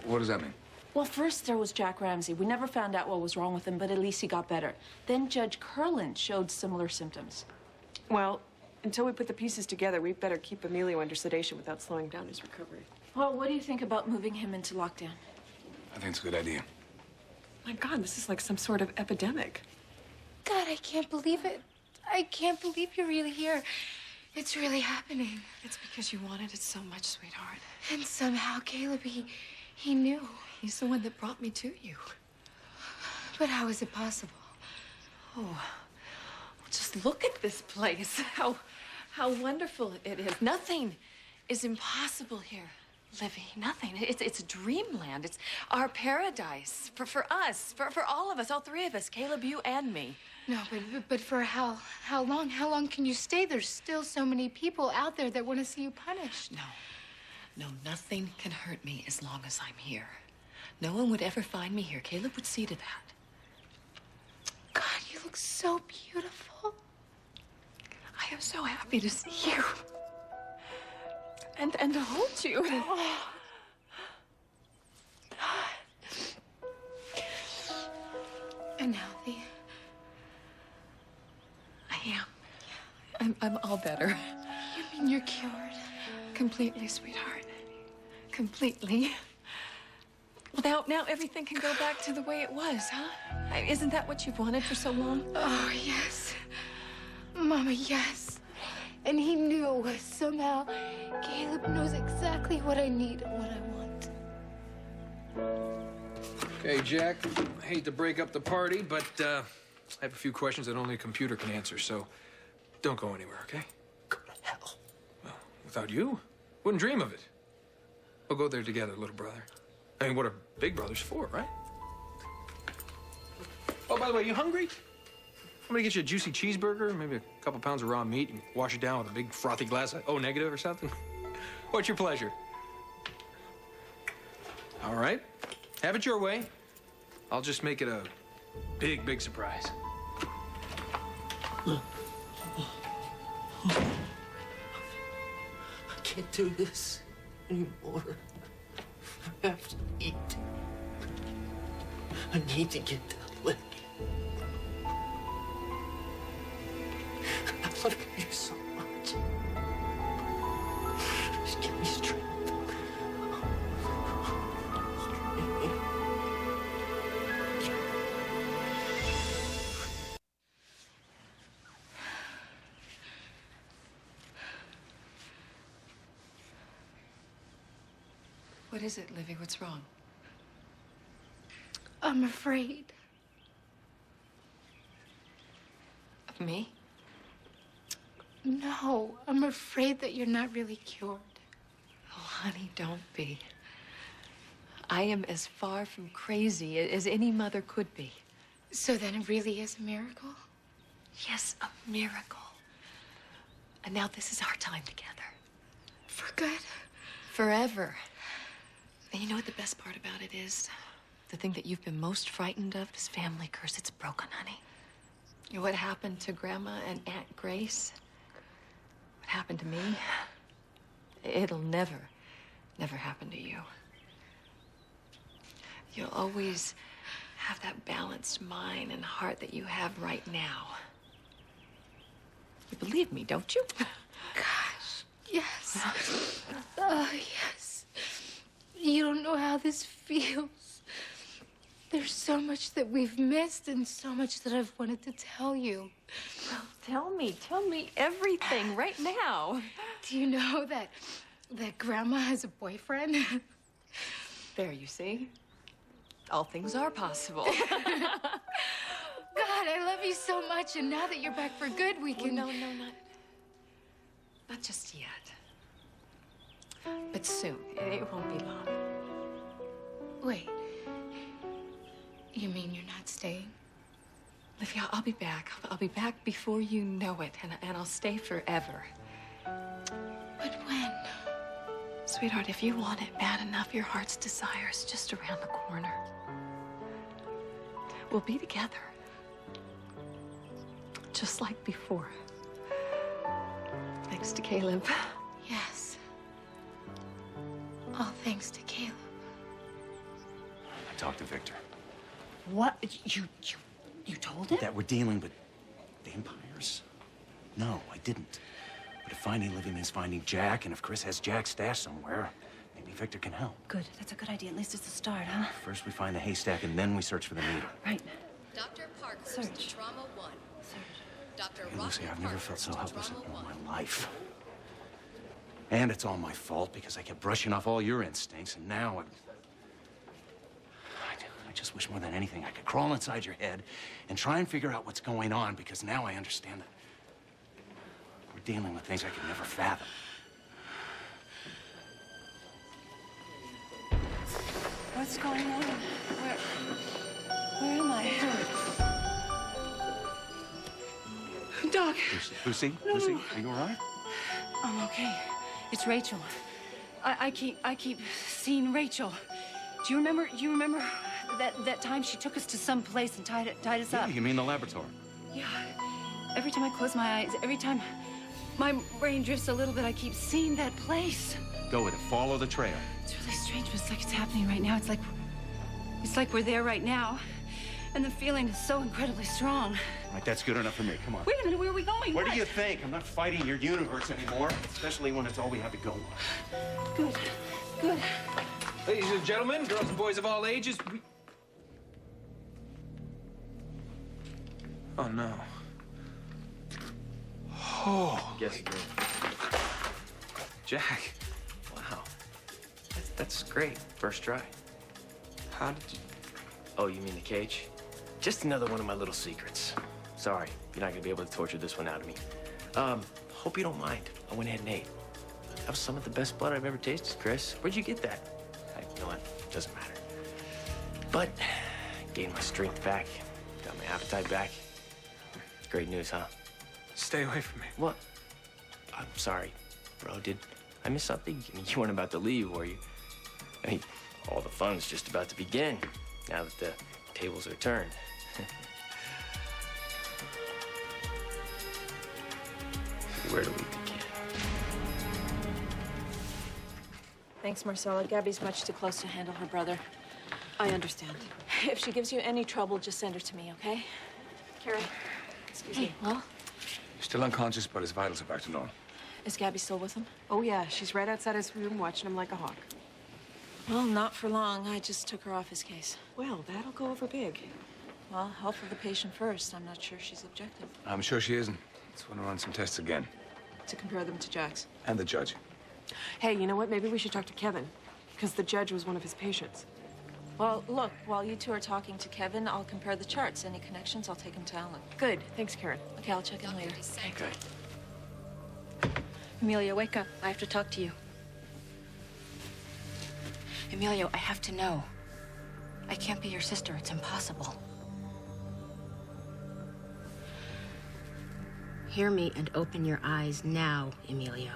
What does that mean? Well, first there was Jack Ramsey. We never found out what was wrong with him, but at least he got better. Then Judge Curlin showed similar symptoms. Well, until we put the pieces together, we better keep Emilio under sedation without slowing down his recovery. Well, what do you think about moving him into lockdown? I think it's a good idea. My God, this is like some sort of epidemic. God, I can't believe it. I can't believe you're really here. It's really happening. It's because you wanted it so much, sweetheart. And somehow Caleb, he knew. He's the one that brought me to you. But how is it possible? Oh, just look at this place. How wonderful it is. Nothing is impossible here, Livy. Nothing. It's dreamland. It's our paradise for us, for all of us, all three of us, Caleb, you, and me. No, but for how long? How long can you stay? There's still so many people out there that want to see you punished. No, nothing can hurt me as long as I'm here. No one would ever find me here. Caleb would see to that. God, you look so beautiful. I am so happy to see you. And to hold you. And healthy. I am. I'm all better. You mean you're cured? Completely, sweetheart. Completely. Well, now everything can go back to the way it was, huh? Isn't that what you've wanted for so long? Oh, yes. Mama, yes. And he knew. Somehow, Caleb knows exactly what I need and what I want. Okay, Jack, I hate to break up the party, but I have a few questions that only a computer can answer, so don't go anywhere, okay? Go to hell. Well, without you, wouldn't dream of it. We'll go there together, little brother. I mean, what are big brothers for, right? Oh, by the way, you hungry? I'm gonna get you a juicy cheeseburger, maybe a couple pounds of raw meat, and wash it down with a big frothy glass of O negative or something. What's your pleasure? All right, have it your way. I'll just make it a big surprise. I can't do this anymore. I have to eat. I need to get that lick. I love you so much. Just give me strength. What is it, Livy? What's wrong? I'm afraid. Of me? No, I'm afraid that you're not really cured. Oh, honey, don't be. I am as far from crazy as any mother could be. So then it really is a miracle? Yes, a miracle. And now this is our time together. For good? Forever. And you know what the best part about it is? The thing that you've been most frightened of, this family curse, it's broken, honey. You know what happened to Grandma and Aunt Grace? What happened to me? It'll never happen to you. You'll always have that balanced mind and heart that you have right now. You believe me, don't you? Gosh, yes. Oh, yes. You don't know how this feels. There's so much that we've missed and so much that I've wanted to tell you. Well, tell me everything right now. Do you know that Grandma has a boyfriend? There, you see? All things are possible. God, I love you so much, and now that you're back for good, we can... No, not just yet. But soon. It won't be long. Wait. You mean you're not staying? Olivia, I'll be back. I'll be back before you know it, and I'll stay forever. But when? Sweetheart, if you want it bad enough, your heart's desire is just around the corner. We'll be together. Just like before. Thanks to Caleb. Yes. All thanks to Caleb. talk to Victor. What? You told him? That we're dealing with vampires? No, I didn't. But if finding Livy means finding Jack, and if Chris has Jack's stash somewhere, maybe Victor can help. Good. That's a good idea. At least it's a start, huh? First we find the haystack, and then we search for the needle. Right. Dr. Parkhurst, Search. Trauma 1. Dr. Hey, Lucy, I've never felt so helpless in Trauma all 1. my life. And it's all my fault because I kept brushing off all your instincts, and now I just wish more than anything I could crawl inside your head and try and figure out what's going on, because now I understand that we're dealing with things I could never fathom. What's going on? Where am I? Doc. Lucy, No, Lucy, no. are you all right? I'm okay. It's Rachel. I keep seeing Rachel. Do you remember that time she took us to some place and tied us Yeah, up? you mean the laboratory? Yeah. Every time I close my eyes, every time my brain drifts a little bit, I keep seeing that place. Go with it. Follow the trail. It's really strange, but it's like it's happening right now. It's like we're there right now. And the feeling is so incredibly strong. All right, that's good enough for me. Come on. Wait a minute, where are we going? Where What? do you think? I'm not fighting your universe anymore, especially when it's all we have to go on. Good. Good. Ladies and gentlemen, girls and boys of all ages, Oh, no. Oh. Guess again. Jack. Wow. That's great. First try. How did you... Oh, you mean the cage? Just another one of my little secrets. Sorry, you're not gonna be able to torture this one out of me. Hope you don't mind. I went ahead and ate. That was some of the best blood I've ever tasted, Chris. Where'd you get that? You know what? Doesn't matter. But gained my strength back, got my appetite back. Great news, huh? Stay away from me. What? I'm sorry, bro. Did I miss something? I mean, you weren't about to leave, were you? I mean, all the fun's just about to begin now that the tables are turned. Where do we begin? Thanks, Marcella. Gabby's much too close to handle her brother. I understand. If she gives you any trouble, just send her to me, okay? Carrie, excuse me. Well, Still unconscious, but his vitals are back to normal. Is Gabby still with him? oh yeah, she's right outside his room watching him like a hawk. Well, not for long. I just took her off his case. Well, that'll go over big. Well, health of the patient first. I'm not sure she's objective. I'm sure she isn't. Let's want to run some tests again. To compare them to Jack's. And the judge. Hey, you know what? Maybe we should talk to Kevin, because the judge was one of his patients. Well, look, while you two are talking to Kevin, I'll compare the charts. Any connections, I'll take them to Alan. Good. Thanks, Karen. Okay, I'll check in later. Okay. Emilio, wake up. I have to talk to you. Emilio, I have to know. I can't be your sister. It's impossible. Hear me and open your eyes now, Emilio.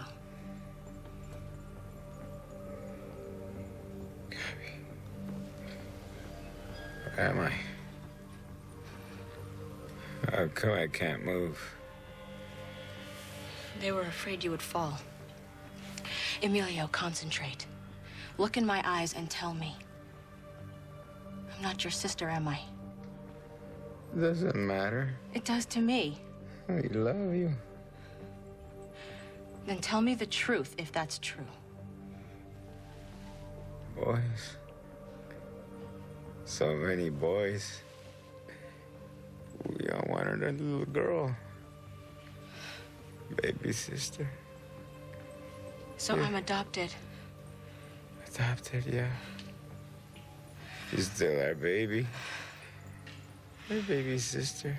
Where am I? How come I can't move? They were afraid you would fall. Emilio, concentrate. Look in my eyes and tell me. I'm not your sister, am I? Doesn't matter. It does to me. I love you. Then tell me the truth if that's true. Boys. So many boys. We all wanted a little girl. Baby sister. So Yeah. I'm adopted. Adopted, yeah. She's still our baby. Our baby sister.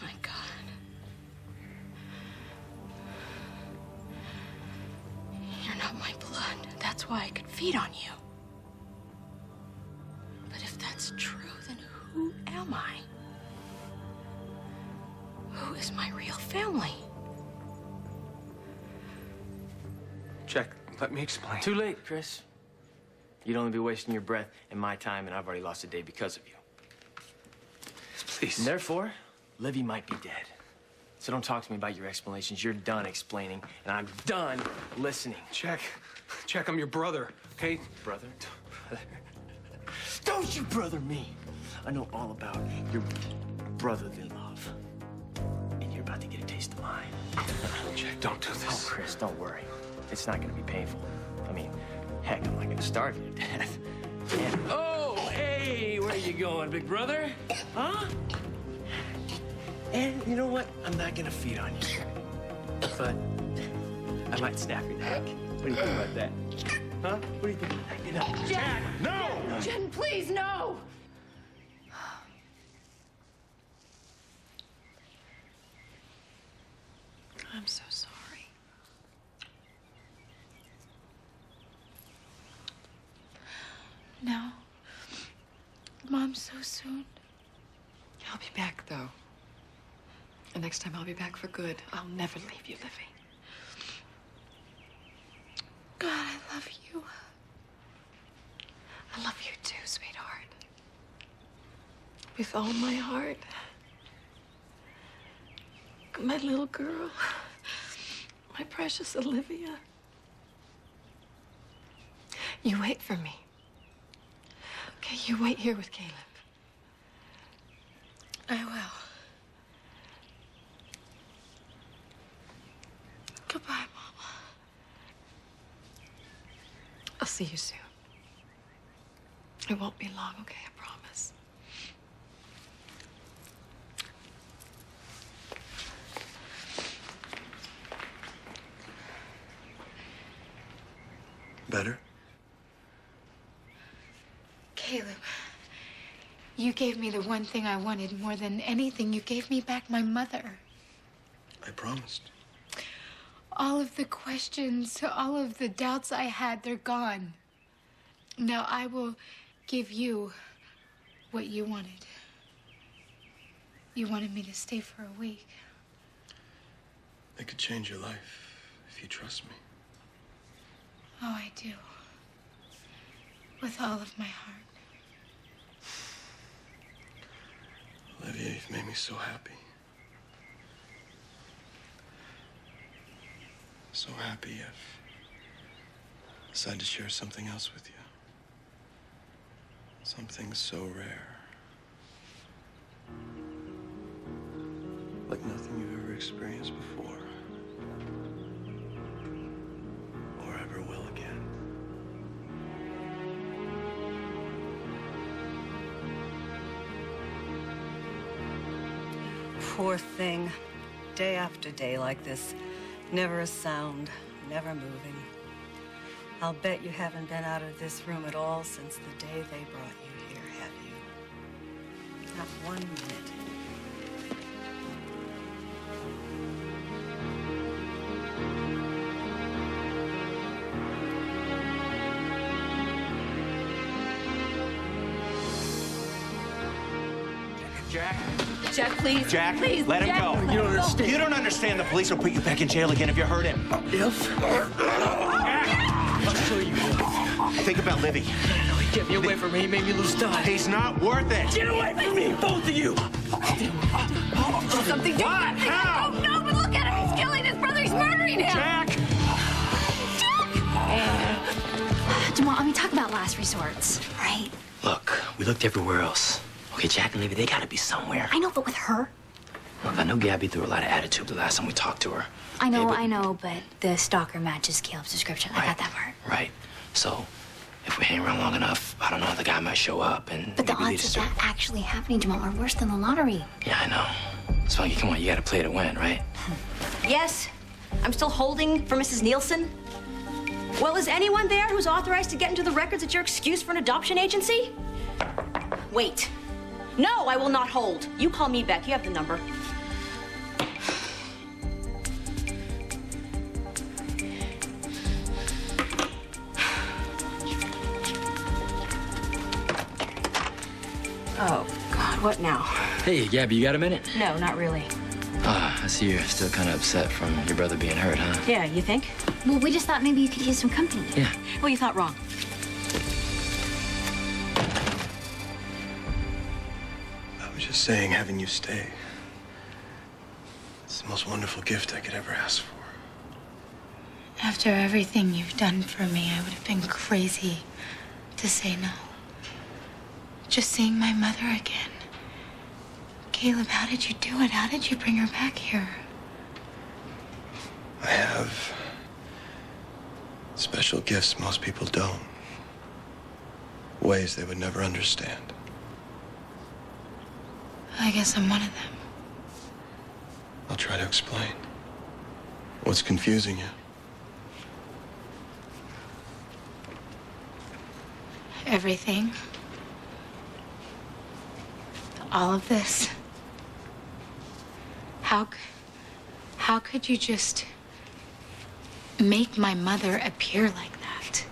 My God. You're not my blood. That's why I could feed on you. But if that's true, then who am I? Who is my real family? Jack, let me explain. Too late, Chris. You'd only be wasting your breath and my time, and I've already lost a day because of you. Please. And therefore, Livy might be dead. So don't talk to me about your explanations. You're done explaining, and I'm done listening. Jack, I'm your brother, okay? Brother? Don't you brother me. I know all about your brotherly love. And you're about to get a taste of mine. Jack, don't do this. Oh, Chris, don't worry. It's not gonna be painful. I mean, heck, I'm not gonna starve you to death. And Oh, hey, where you going, big brother? Huh? And you know what? I'm not gonna feed on you. But I might snap your neck. What do you think about that? Huh? What do you think? You know, Jack! No! Jen, please, no! I'm so sorry. No. Mom, so soon. I'll be back, though. And next time I'll be back for good. I'll never leave you, Livy. God, I love you. I love you too, sweetheart. With all my heart. My little girl. My precious Olivia. You wait for me. Okay, you wait here with Caleb. I will. Goodbye, Mama. I'll see you soon. It won't be long, okay? I promise. Better? Caleb, you gave me the one thing I wanted more than anything. You gave me back my mother. I promised. All of the questions, all of the doubts I had, they're gone. Now I will give you what you wanted. You wanted me to stay for a week. I could change your life if you trust me. Oh, I do. With all of my heart. Olivia, you've made me so happy. So happy I've decided to share something else with you. Something so rare. Like nothing you've ever experienced before. Or ever will again. Poor thing. Day after day like this. Never a sound, never moving. I'll bet you haven't been out of this room at all since the day they brought you here, have you? Not 1 minute. Jack? Jack, please. Jack, please. let him Jack. go. You don't understand. You don't understand. The police will put you back in jail again if you hurt him. If? I'll show you. Think about Livy. No, he kept me away from me. He made me lose time. He's not worth it. Get away from me, both of you. Do something. Do What? something. How? Oh, no, but look at him. He's killing his brother. He's murdering him. Jack! Jamal, I mean, talk about last resorts, right? Look, we looked everywhere else. Okay, Jack and Livy, they gotta be somewhere. I know, but with her? Look, I know Gabby threw a lot of attitude the last time we talked to her. I know, but the stalker matches Caleb's description. I got that part. Right. So, if we hang around long enough, I don't know, the guy might show up and But the maybe lead odds us of to... that actually happening, Jamal, are worse than the lottery. Yeah, I know. Spunky, come on, you gotta play to win, right? Yes, I'm still holding for Mrs. Nielsen. Well, is anyone there who's authorized to get into the records at your excuse for an adoption agency? Wait. No, I will not hold. You call me back. You have the number. Oh, God, what now? Hey, Gabby, you got a minute? No, not really. I see you're still kind of upset from your brother being hurt, huh? Yeah, you think? Well, we just thought maybe you could use some company. Yeah. Well, you thought wrong. I was just saying, having you stay. It's the most wonderful gift I could ever ask for. After everything you've done for me, I would have been crazy to say no. Just seeing my mother again. Caleb, how did you do it? How did you bring her back here? I have special gifts most people don't. Ways they would never understand. I guess I'm one of them. I'll try to explain. What's confusing you? Everything. All of this. How could you just make my mother appear like that?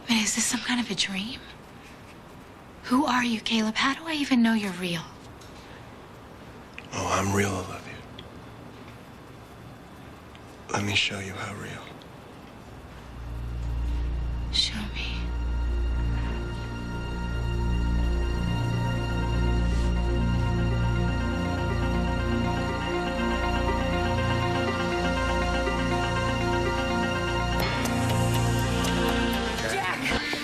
I mean, is this some kind of a dream? Who are you, Caleb? How do I even know you're real? Oh, I'm real, Olivia. Let me show you how real. Show me.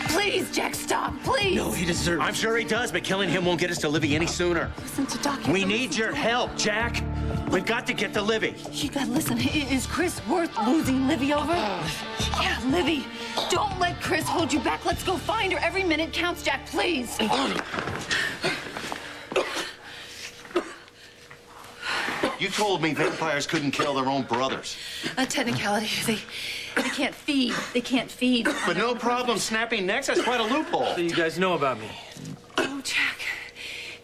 Please, Jack, stop, please. No, he deserves it. I'm sure he does, but killing him won't get us to Livy any sooner. Listen to Doc. We need your help, Jack. We've got to get to Livy. You gotta listen. Is Chris worth losing Livy over? Yeah, Livy. Don't let Chris hold you back. Let's go find her. Every minute counts, Jack, please. You told me vampires couldn't kill their own brothers. A technicality. They can't feed. They can't feed. But no problem snapping necks. That's quite a loophole. What do you guys know about me? Oh, Jack.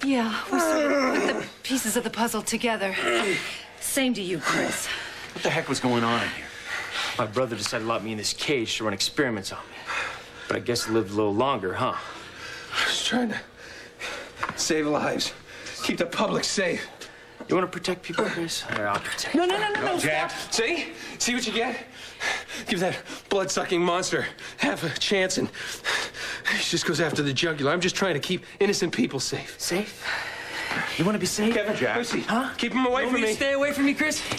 Yeah, we sort of put the pieces of the puzzle together. Same to you, Chris. What the heck was going on in here? My brother decided to lock me in this cage to run experiments on me. But I guess he lived a little longer, huh? I was trying to save lives, keep the public safe. You want to protect people, Chris? All right, I'll protect. No, Jack. See? See what you get? Give that blood-sucking monster half a chance and he just goes after the jugular. I'm just trying to keep innocent people safe. Safe? You want to be safe? Kevin, Jack. Lucy, Huh? keep him away from me. Stay away from me, Chris. Here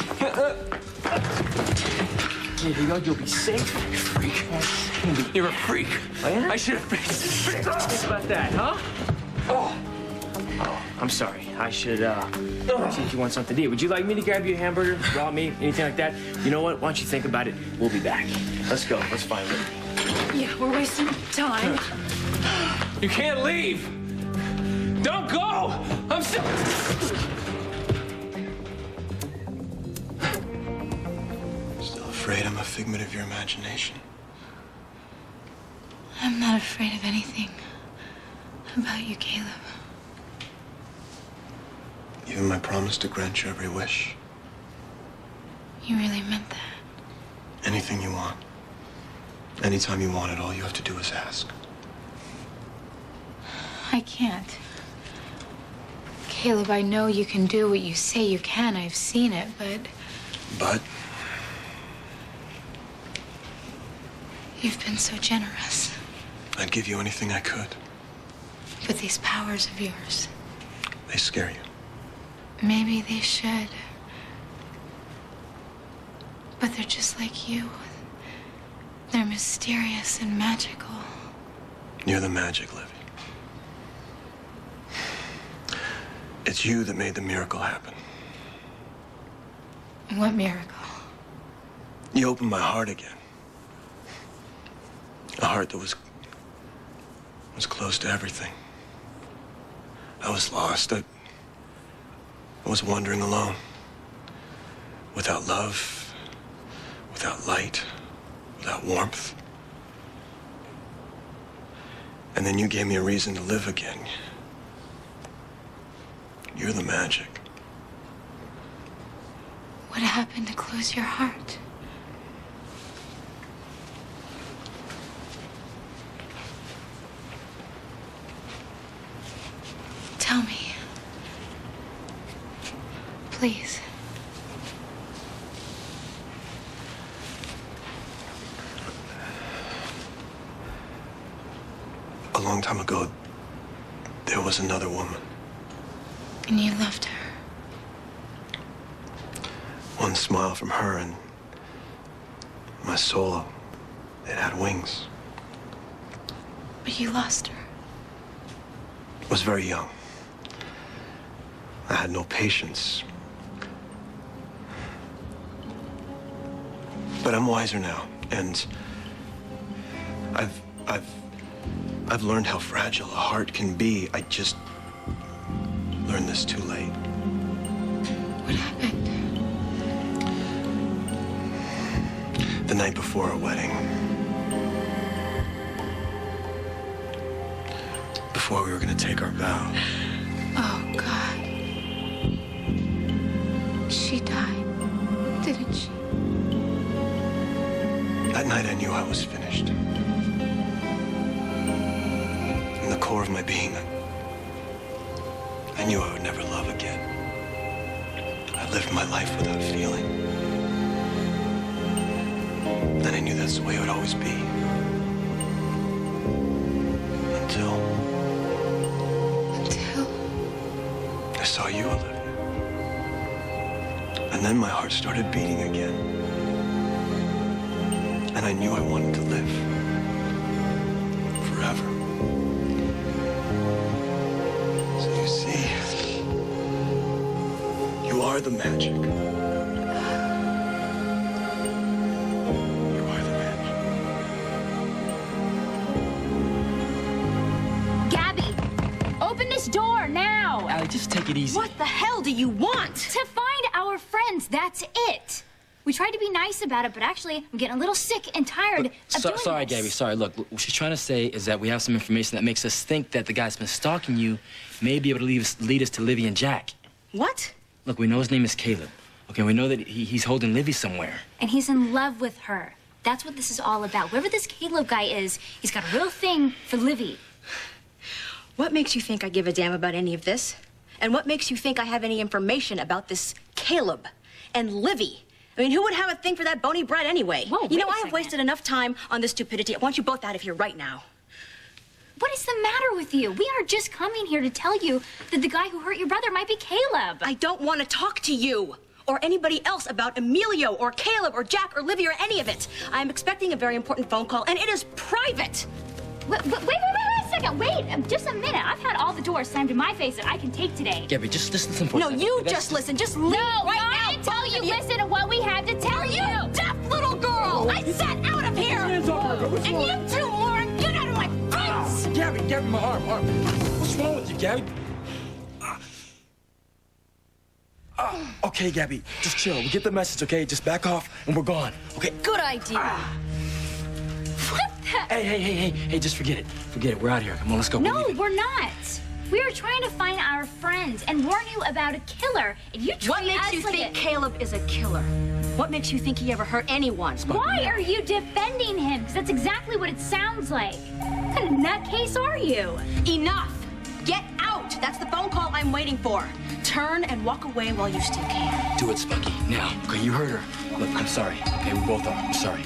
you go. You'll be safe. You freak. You're a freak. I am? I should have freaked. How about that, huh? Oh, I'm sorry. I should, see if you want something to eat. Would you like me to grab you a hamburger, raw meat, anything like that? You know what? Why don't you think about it? We'll be back. Let's go. Let's find Livy. Yeah, we're wasting time. You can't leave. Don't go. I'm still. Still afraid I'm a figment of your imagination? I'm not afraid of anything about you, Caleb. Even my promise to grant you every wish. You really meant that. Anything you want. Anytime you want it, all you have to do is ask. I can't. Caleb, I know you can do what you say you can. I've seen it, But? You've been so generous. I'd give you anything I could. But these powers of yours, They scare you. maybe they should. But they're just like you. They're mysterious and magical. You're the magic, Livy. It's you that made the miracle happen. What miracle? You opened my heart again. A heart that was close to everything. I was lost. I was wandering alone. Without love, without light, without warmth. And then you gave me a reason to live again. You're the magic. What happened to close your heart? Tell me. Please. A long time ago, there was another woman. And you loved her. One smile from her and my soul, it had wings. But you lost her. was very young. I had no patience. But I'm wiser now, and I've learned how fragile a heart can be. I just learned this too late. What happened? The night before our wedding. Before we were gonna take our vow. Oh, God. She died, didn't she? That night I knew I was finished. In the core of my being, I knew I would never love again. I lived my life without feeling. And I knew that's the way it would always be. Until I saw you, Olivia. And then my heart started beating again. And I knew I wanted to live. Forever. So you see, you are the magic. Gabby, open this door now. Allie, just take it easy. What the hell do you want? To find our friends, that's it. We tried to be nice about it, but actually, I'm getting a little sick and tired of doing Sorry, this. Gabby, sorry. Look, what she's trying to say is that we have some information that makes us think that the guy's been stalking you may be able to lead us to Livy and Jack. What? Look, we know his name is Caleb. Okay, we know that he's holding Livy somewhere. And he's in love with her. That's what this is all about. Whoever this Caleb guy is, he's got a real thing for Livy. What makes you think I give a damn about any of this? And what makes you think I have any information about this Caleb and Livy? I mean, who would have a thing for that bony brat anyway? Whoa, you know, wait a I have wasted enough time on this stupidity. I want you both out of here right now. What is the matter with you? We are just coming here to tell you that the guy who hurt your brother might be Caleb. I don't want to talk to you or anybody else about Emilio or Caleb or Jack or Livy or any of it. I'm expecting a very important phone call, and it is private. Wait a second. Wait, just a minute. I've had all the doors slammed in my face that I can take today. Gabby, just listen for a No, second. you just listen. Just leave right now. I didn't tell you. Listen to what we had to tell you. You deaf little girl! I said out of here! And you too, Lauren! Get out of my face! Gabby, my arm. What's wrong with you, Gabby? Okay, Gabby, just chill. We get the message, okay? Just back off, and we're gone, okay? Good idea. What the? Hey, just forget it. Forget it. We're out of here. Come on, let's go. No, we're not. We are trying to find our friends and warn you about a killer. And you treat What makes us you like think Caleb is a killer? What makes you think he ever hurt anyone? Why are you defending him? Because that's exactly what it sounds like. What kind of nutcase are you? Enough! Get out! That's the phone call I'm waiting for. Turn and walk away while you still can. Do it, Spunky. Now, okay? You heard her. Look, I'm sorry. Okay, we both are. I'm sorry.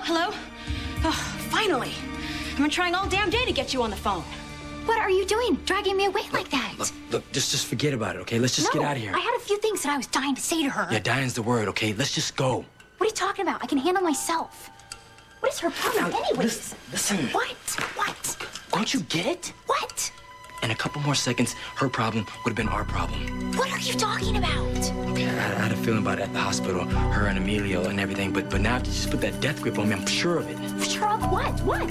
Hello? Oh, finally. I've been trying all damn day to get you on the phone. What are you doing? Dragging me away like that? Look, just forget about it, okay? Let's just get out of here. I had a few things that I was dying to say to her. Yeah, dying's the word, okay? Let's just go. What are you talking about? I can handle myself. What is her problem anyways? Listen. What? Don't you get it? What? In a couple more seconds, her problem would have been our problem. What are you talking about? Okay, I had a feeling about it at the hospital, her and Emilio and everything, but now if you just put that death grip on me, I'm sure of it. Sure of what? What?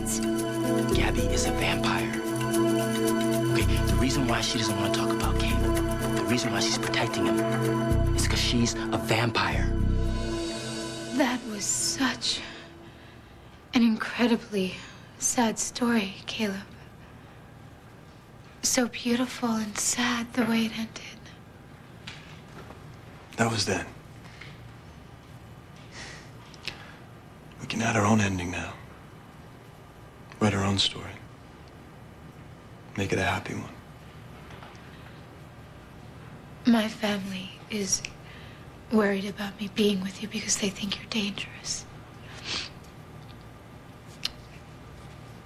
Gabby is a vampire. Okay, the reason why she doesn't want to talk about Caleb, the reason why she's protecting him, is because she's a vampire. That was such an incredibly sad story, Caleb. So beautiful and sad the way it ended. That was then. We can add our own ending now. Write our own story. Make it a happy one. My family is worried about me being with you because they think you're dangerous.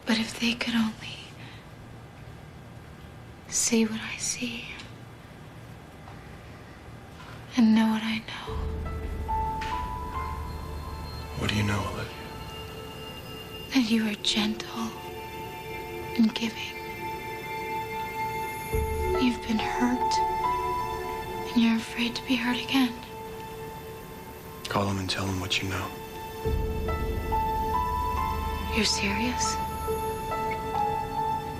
But if they could only see what I see and know what I know, What do you know, Olivia? That you are gentle and giving. You've been hurt, and you're afraid to be hurt again. Call him and tell him what you know. You're serious?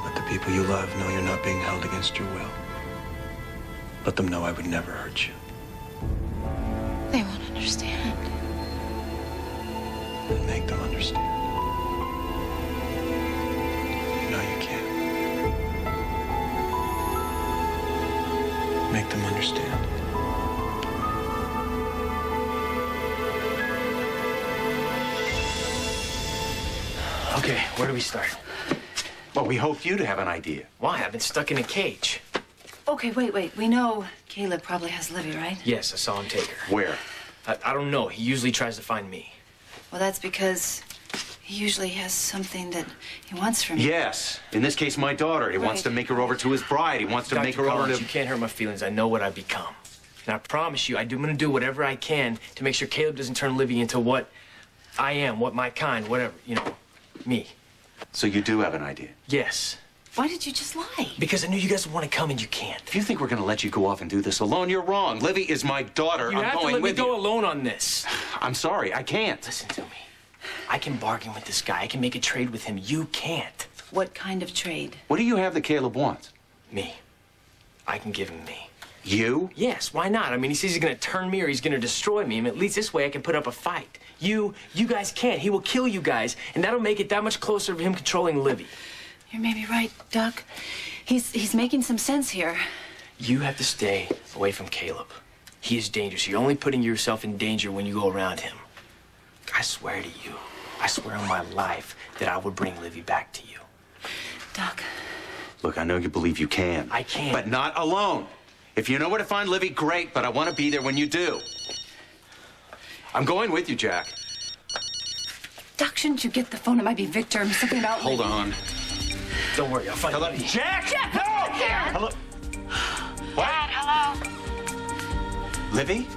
Let the people you love know you're not being held against your will. Let them know I would never hurt you. They won't understand. And make them understand. No, you can't. Make them understand. Okay, where do we start? Well, we hoped you to have an idea. Why? I've been stuck in a cage. Okay, wait. We know Caleb probably has Livy, right? Yes, I saw him take her. Where? I don't know. He usually tries to find me. Well, that's because he usually has something that he wants from you. Yes. In this case, my daughter. He wants to make her over to his bride. He wants to Dr. make her over Collins, to... you can't hurt my feelings. I know what I've become. And I promise you, I'm going to do whatever I can to make sure Caleb doesn't turn Livy into what I am, what my kind, whatever, you know, me. So you do have an idea? Yes. Why did you just lie? Because I knew you guys would want to come and you can't. If you think we're going to let you go off and do this alone, you're wrong. Livy is my daughter. You I'm have going to let me with go you. alone on this. I'm sorry, I can't. Listen to me. I can bargain with this guy. I can make a trade with him. You can't. What kind of trade? What do you have that Caleb wants? Me. I can give him me. You? Yes, why not? I mean, he says he's going to turn me or he's going to destroy me. And at least this way I can put up a fight. You guys can't. He will kill you guys. And that'll make it that much closer to him controlling Livy. You're maybe right, Doc. He's making some sense here. You have to stay away from Caleb. He is dangerous. You're only putting yourself in danger when you go around him. I swear to you, I swear on my life that I would bring Livy back to you. Doc. Look, I know you believe you can. I can. But not alone. If you know where to find Livy, great, but I want to be there when you do. I'm going with you, Jack. Doc, shouldn't you get the phone? It might be Victor. Something about Hold Livy. on. Don't worry, I'll find Hello? Livy. Jack! Jack, No! what's here? Hello? What? Dad, hello. Livy?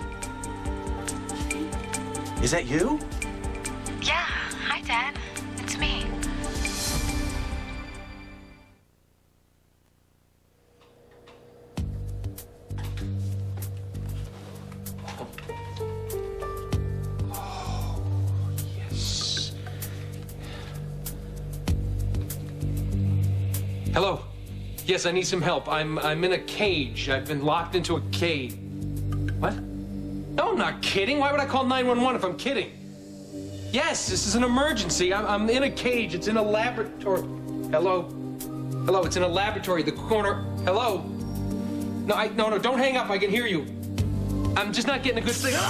Is that you? Yeah, hi, Dad. It's me. Hello. Yes, I need some help. I'm in a cage. I've been locked into a cage. What? No, I'm not kidding. Why would I call 911 if I'm kidding? Yes, this is an emergency. I'm in a cage. It's in a laboratory. Hello? Hello, it's in a laboratory. The corner. Hello? No, don't hang up. I can hear you. I'm just not getting a good signal.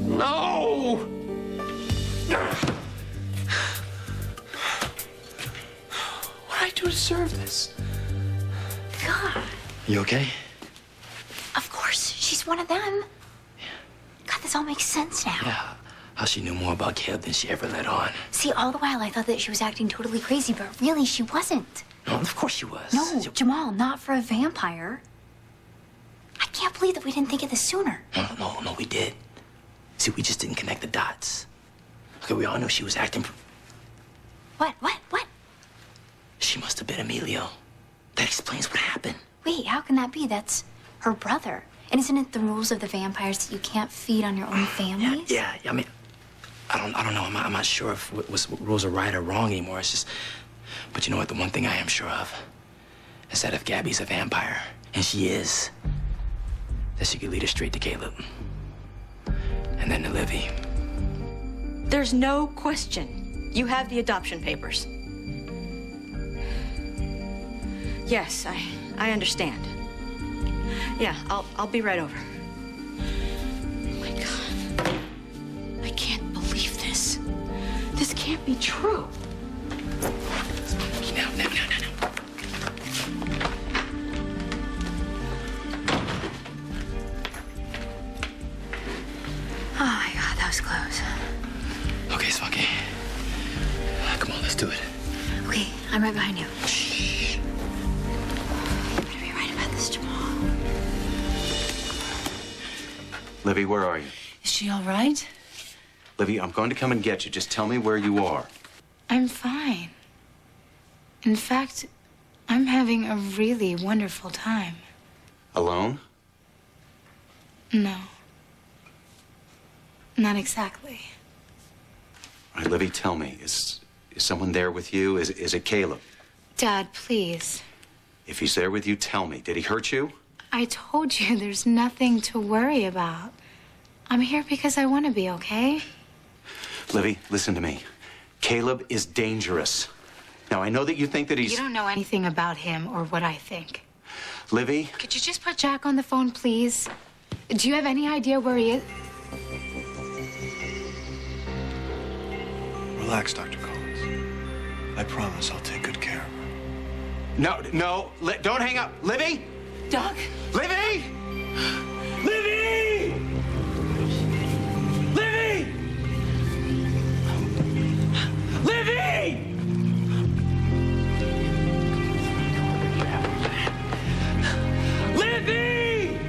No! What did I do to deserve this? God, You okay? of course, she's one of them. God, this all makes sense now. Yeah. How she knew more about Caleb than she ever let on. See, all the while I thought that she was acting totally crazy, but really she wasn't. No, of course she was. No, Jamal, not for a vampire. I can't believe that we didn't think of this sooner. No, we did. See, we just didn't connect the dots. Okay, we all knew she was acting. What? She must have been Emilio. That explains what happened. Wait, how can that be? That's her brother. And isn't it the rules of the vampires that you can't feed on your own families? Yeah. I mean, I don't know. I'm not sure if what rules are right or wrong anymore. It's just. But you know what? The one thing I am sure of is that if Gabby's a vampire, and she is, that she could lead us straight to Caleb. And then to Livy. There's no question. You have the adoption papers. Yes, I understand. Yeah, I'll be right over. Oh my God. I can't believe this. This can't be true. Now. Oh my God, that was close. Okay, Spunky. Come on, let's do it. Okay, I'm right behind you. Shh. I'm gonna be right about this tomorrow. Livy, where are you? Is she all right? Livy, I'm going to come and get you. Just tell me where you are. I'm fine. In fact, I'm having a really wonderful time. Alone? No. Not exactly. All right, Livy, tell me, is someone there with you? Is it Caleb? Dad, please. If he's there with you, tell me. Did he hurt you? I told you there's nothing to worry about. I'm here because I want to be, okay? Livy, listen to me. Caleb is dangerous. Now, I know that you think that he's... You don't know anything about him or what I think. Livy? Could you just put Jack on the phone, please? Do you have any idea where he is? Relax, Dr. Collins. I promise I'll take good care of her. No, don't hang up. Livy? Doc? Livy! Livy! Livy! Livy! Livy!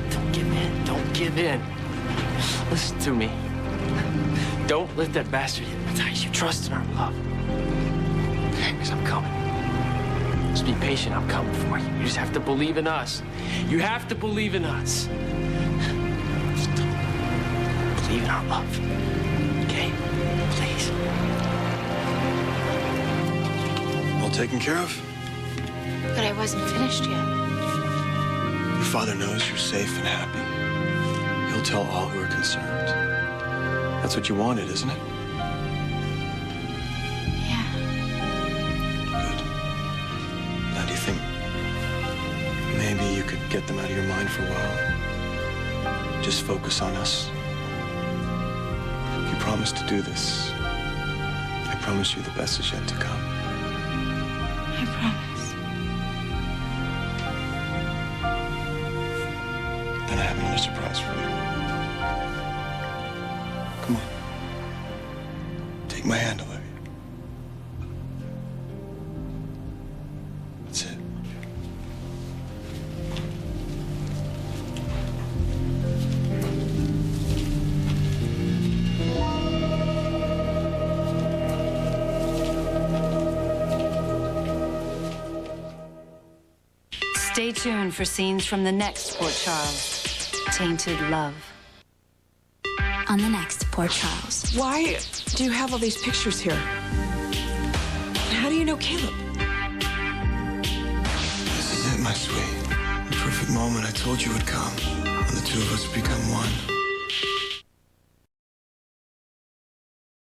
Don't give in. Don't give in. Listen to me. Don't let that bastard hypnotize you. Trust in our love. Because I'm coming. Just be patient. I'm coming for you. You just have to believe in us. You have to believe in us. Just believe in our love. Okay? Please. All taken care of? But I wasn't finished yet. Your father knows you're safe and happy. He'll tell all who are concerned. That's what you wanted, isn't it? Yeah. Good. Now, do you think maybe you could get them out of your mind for a while? Just focus on us. If you promise to do this, I promise you the best is yet to come. I promise. Then I have another surprise for you. Come on. Take my hand, Olivia. That's it. Stay tuned for scenes from the next Port Charles, Tainted Love. On the next Port Charles. Why do you have all these pictures here? And how do you know Caleb? This is it, my sweet. The perfect moment I told you would come. When the two of us become one.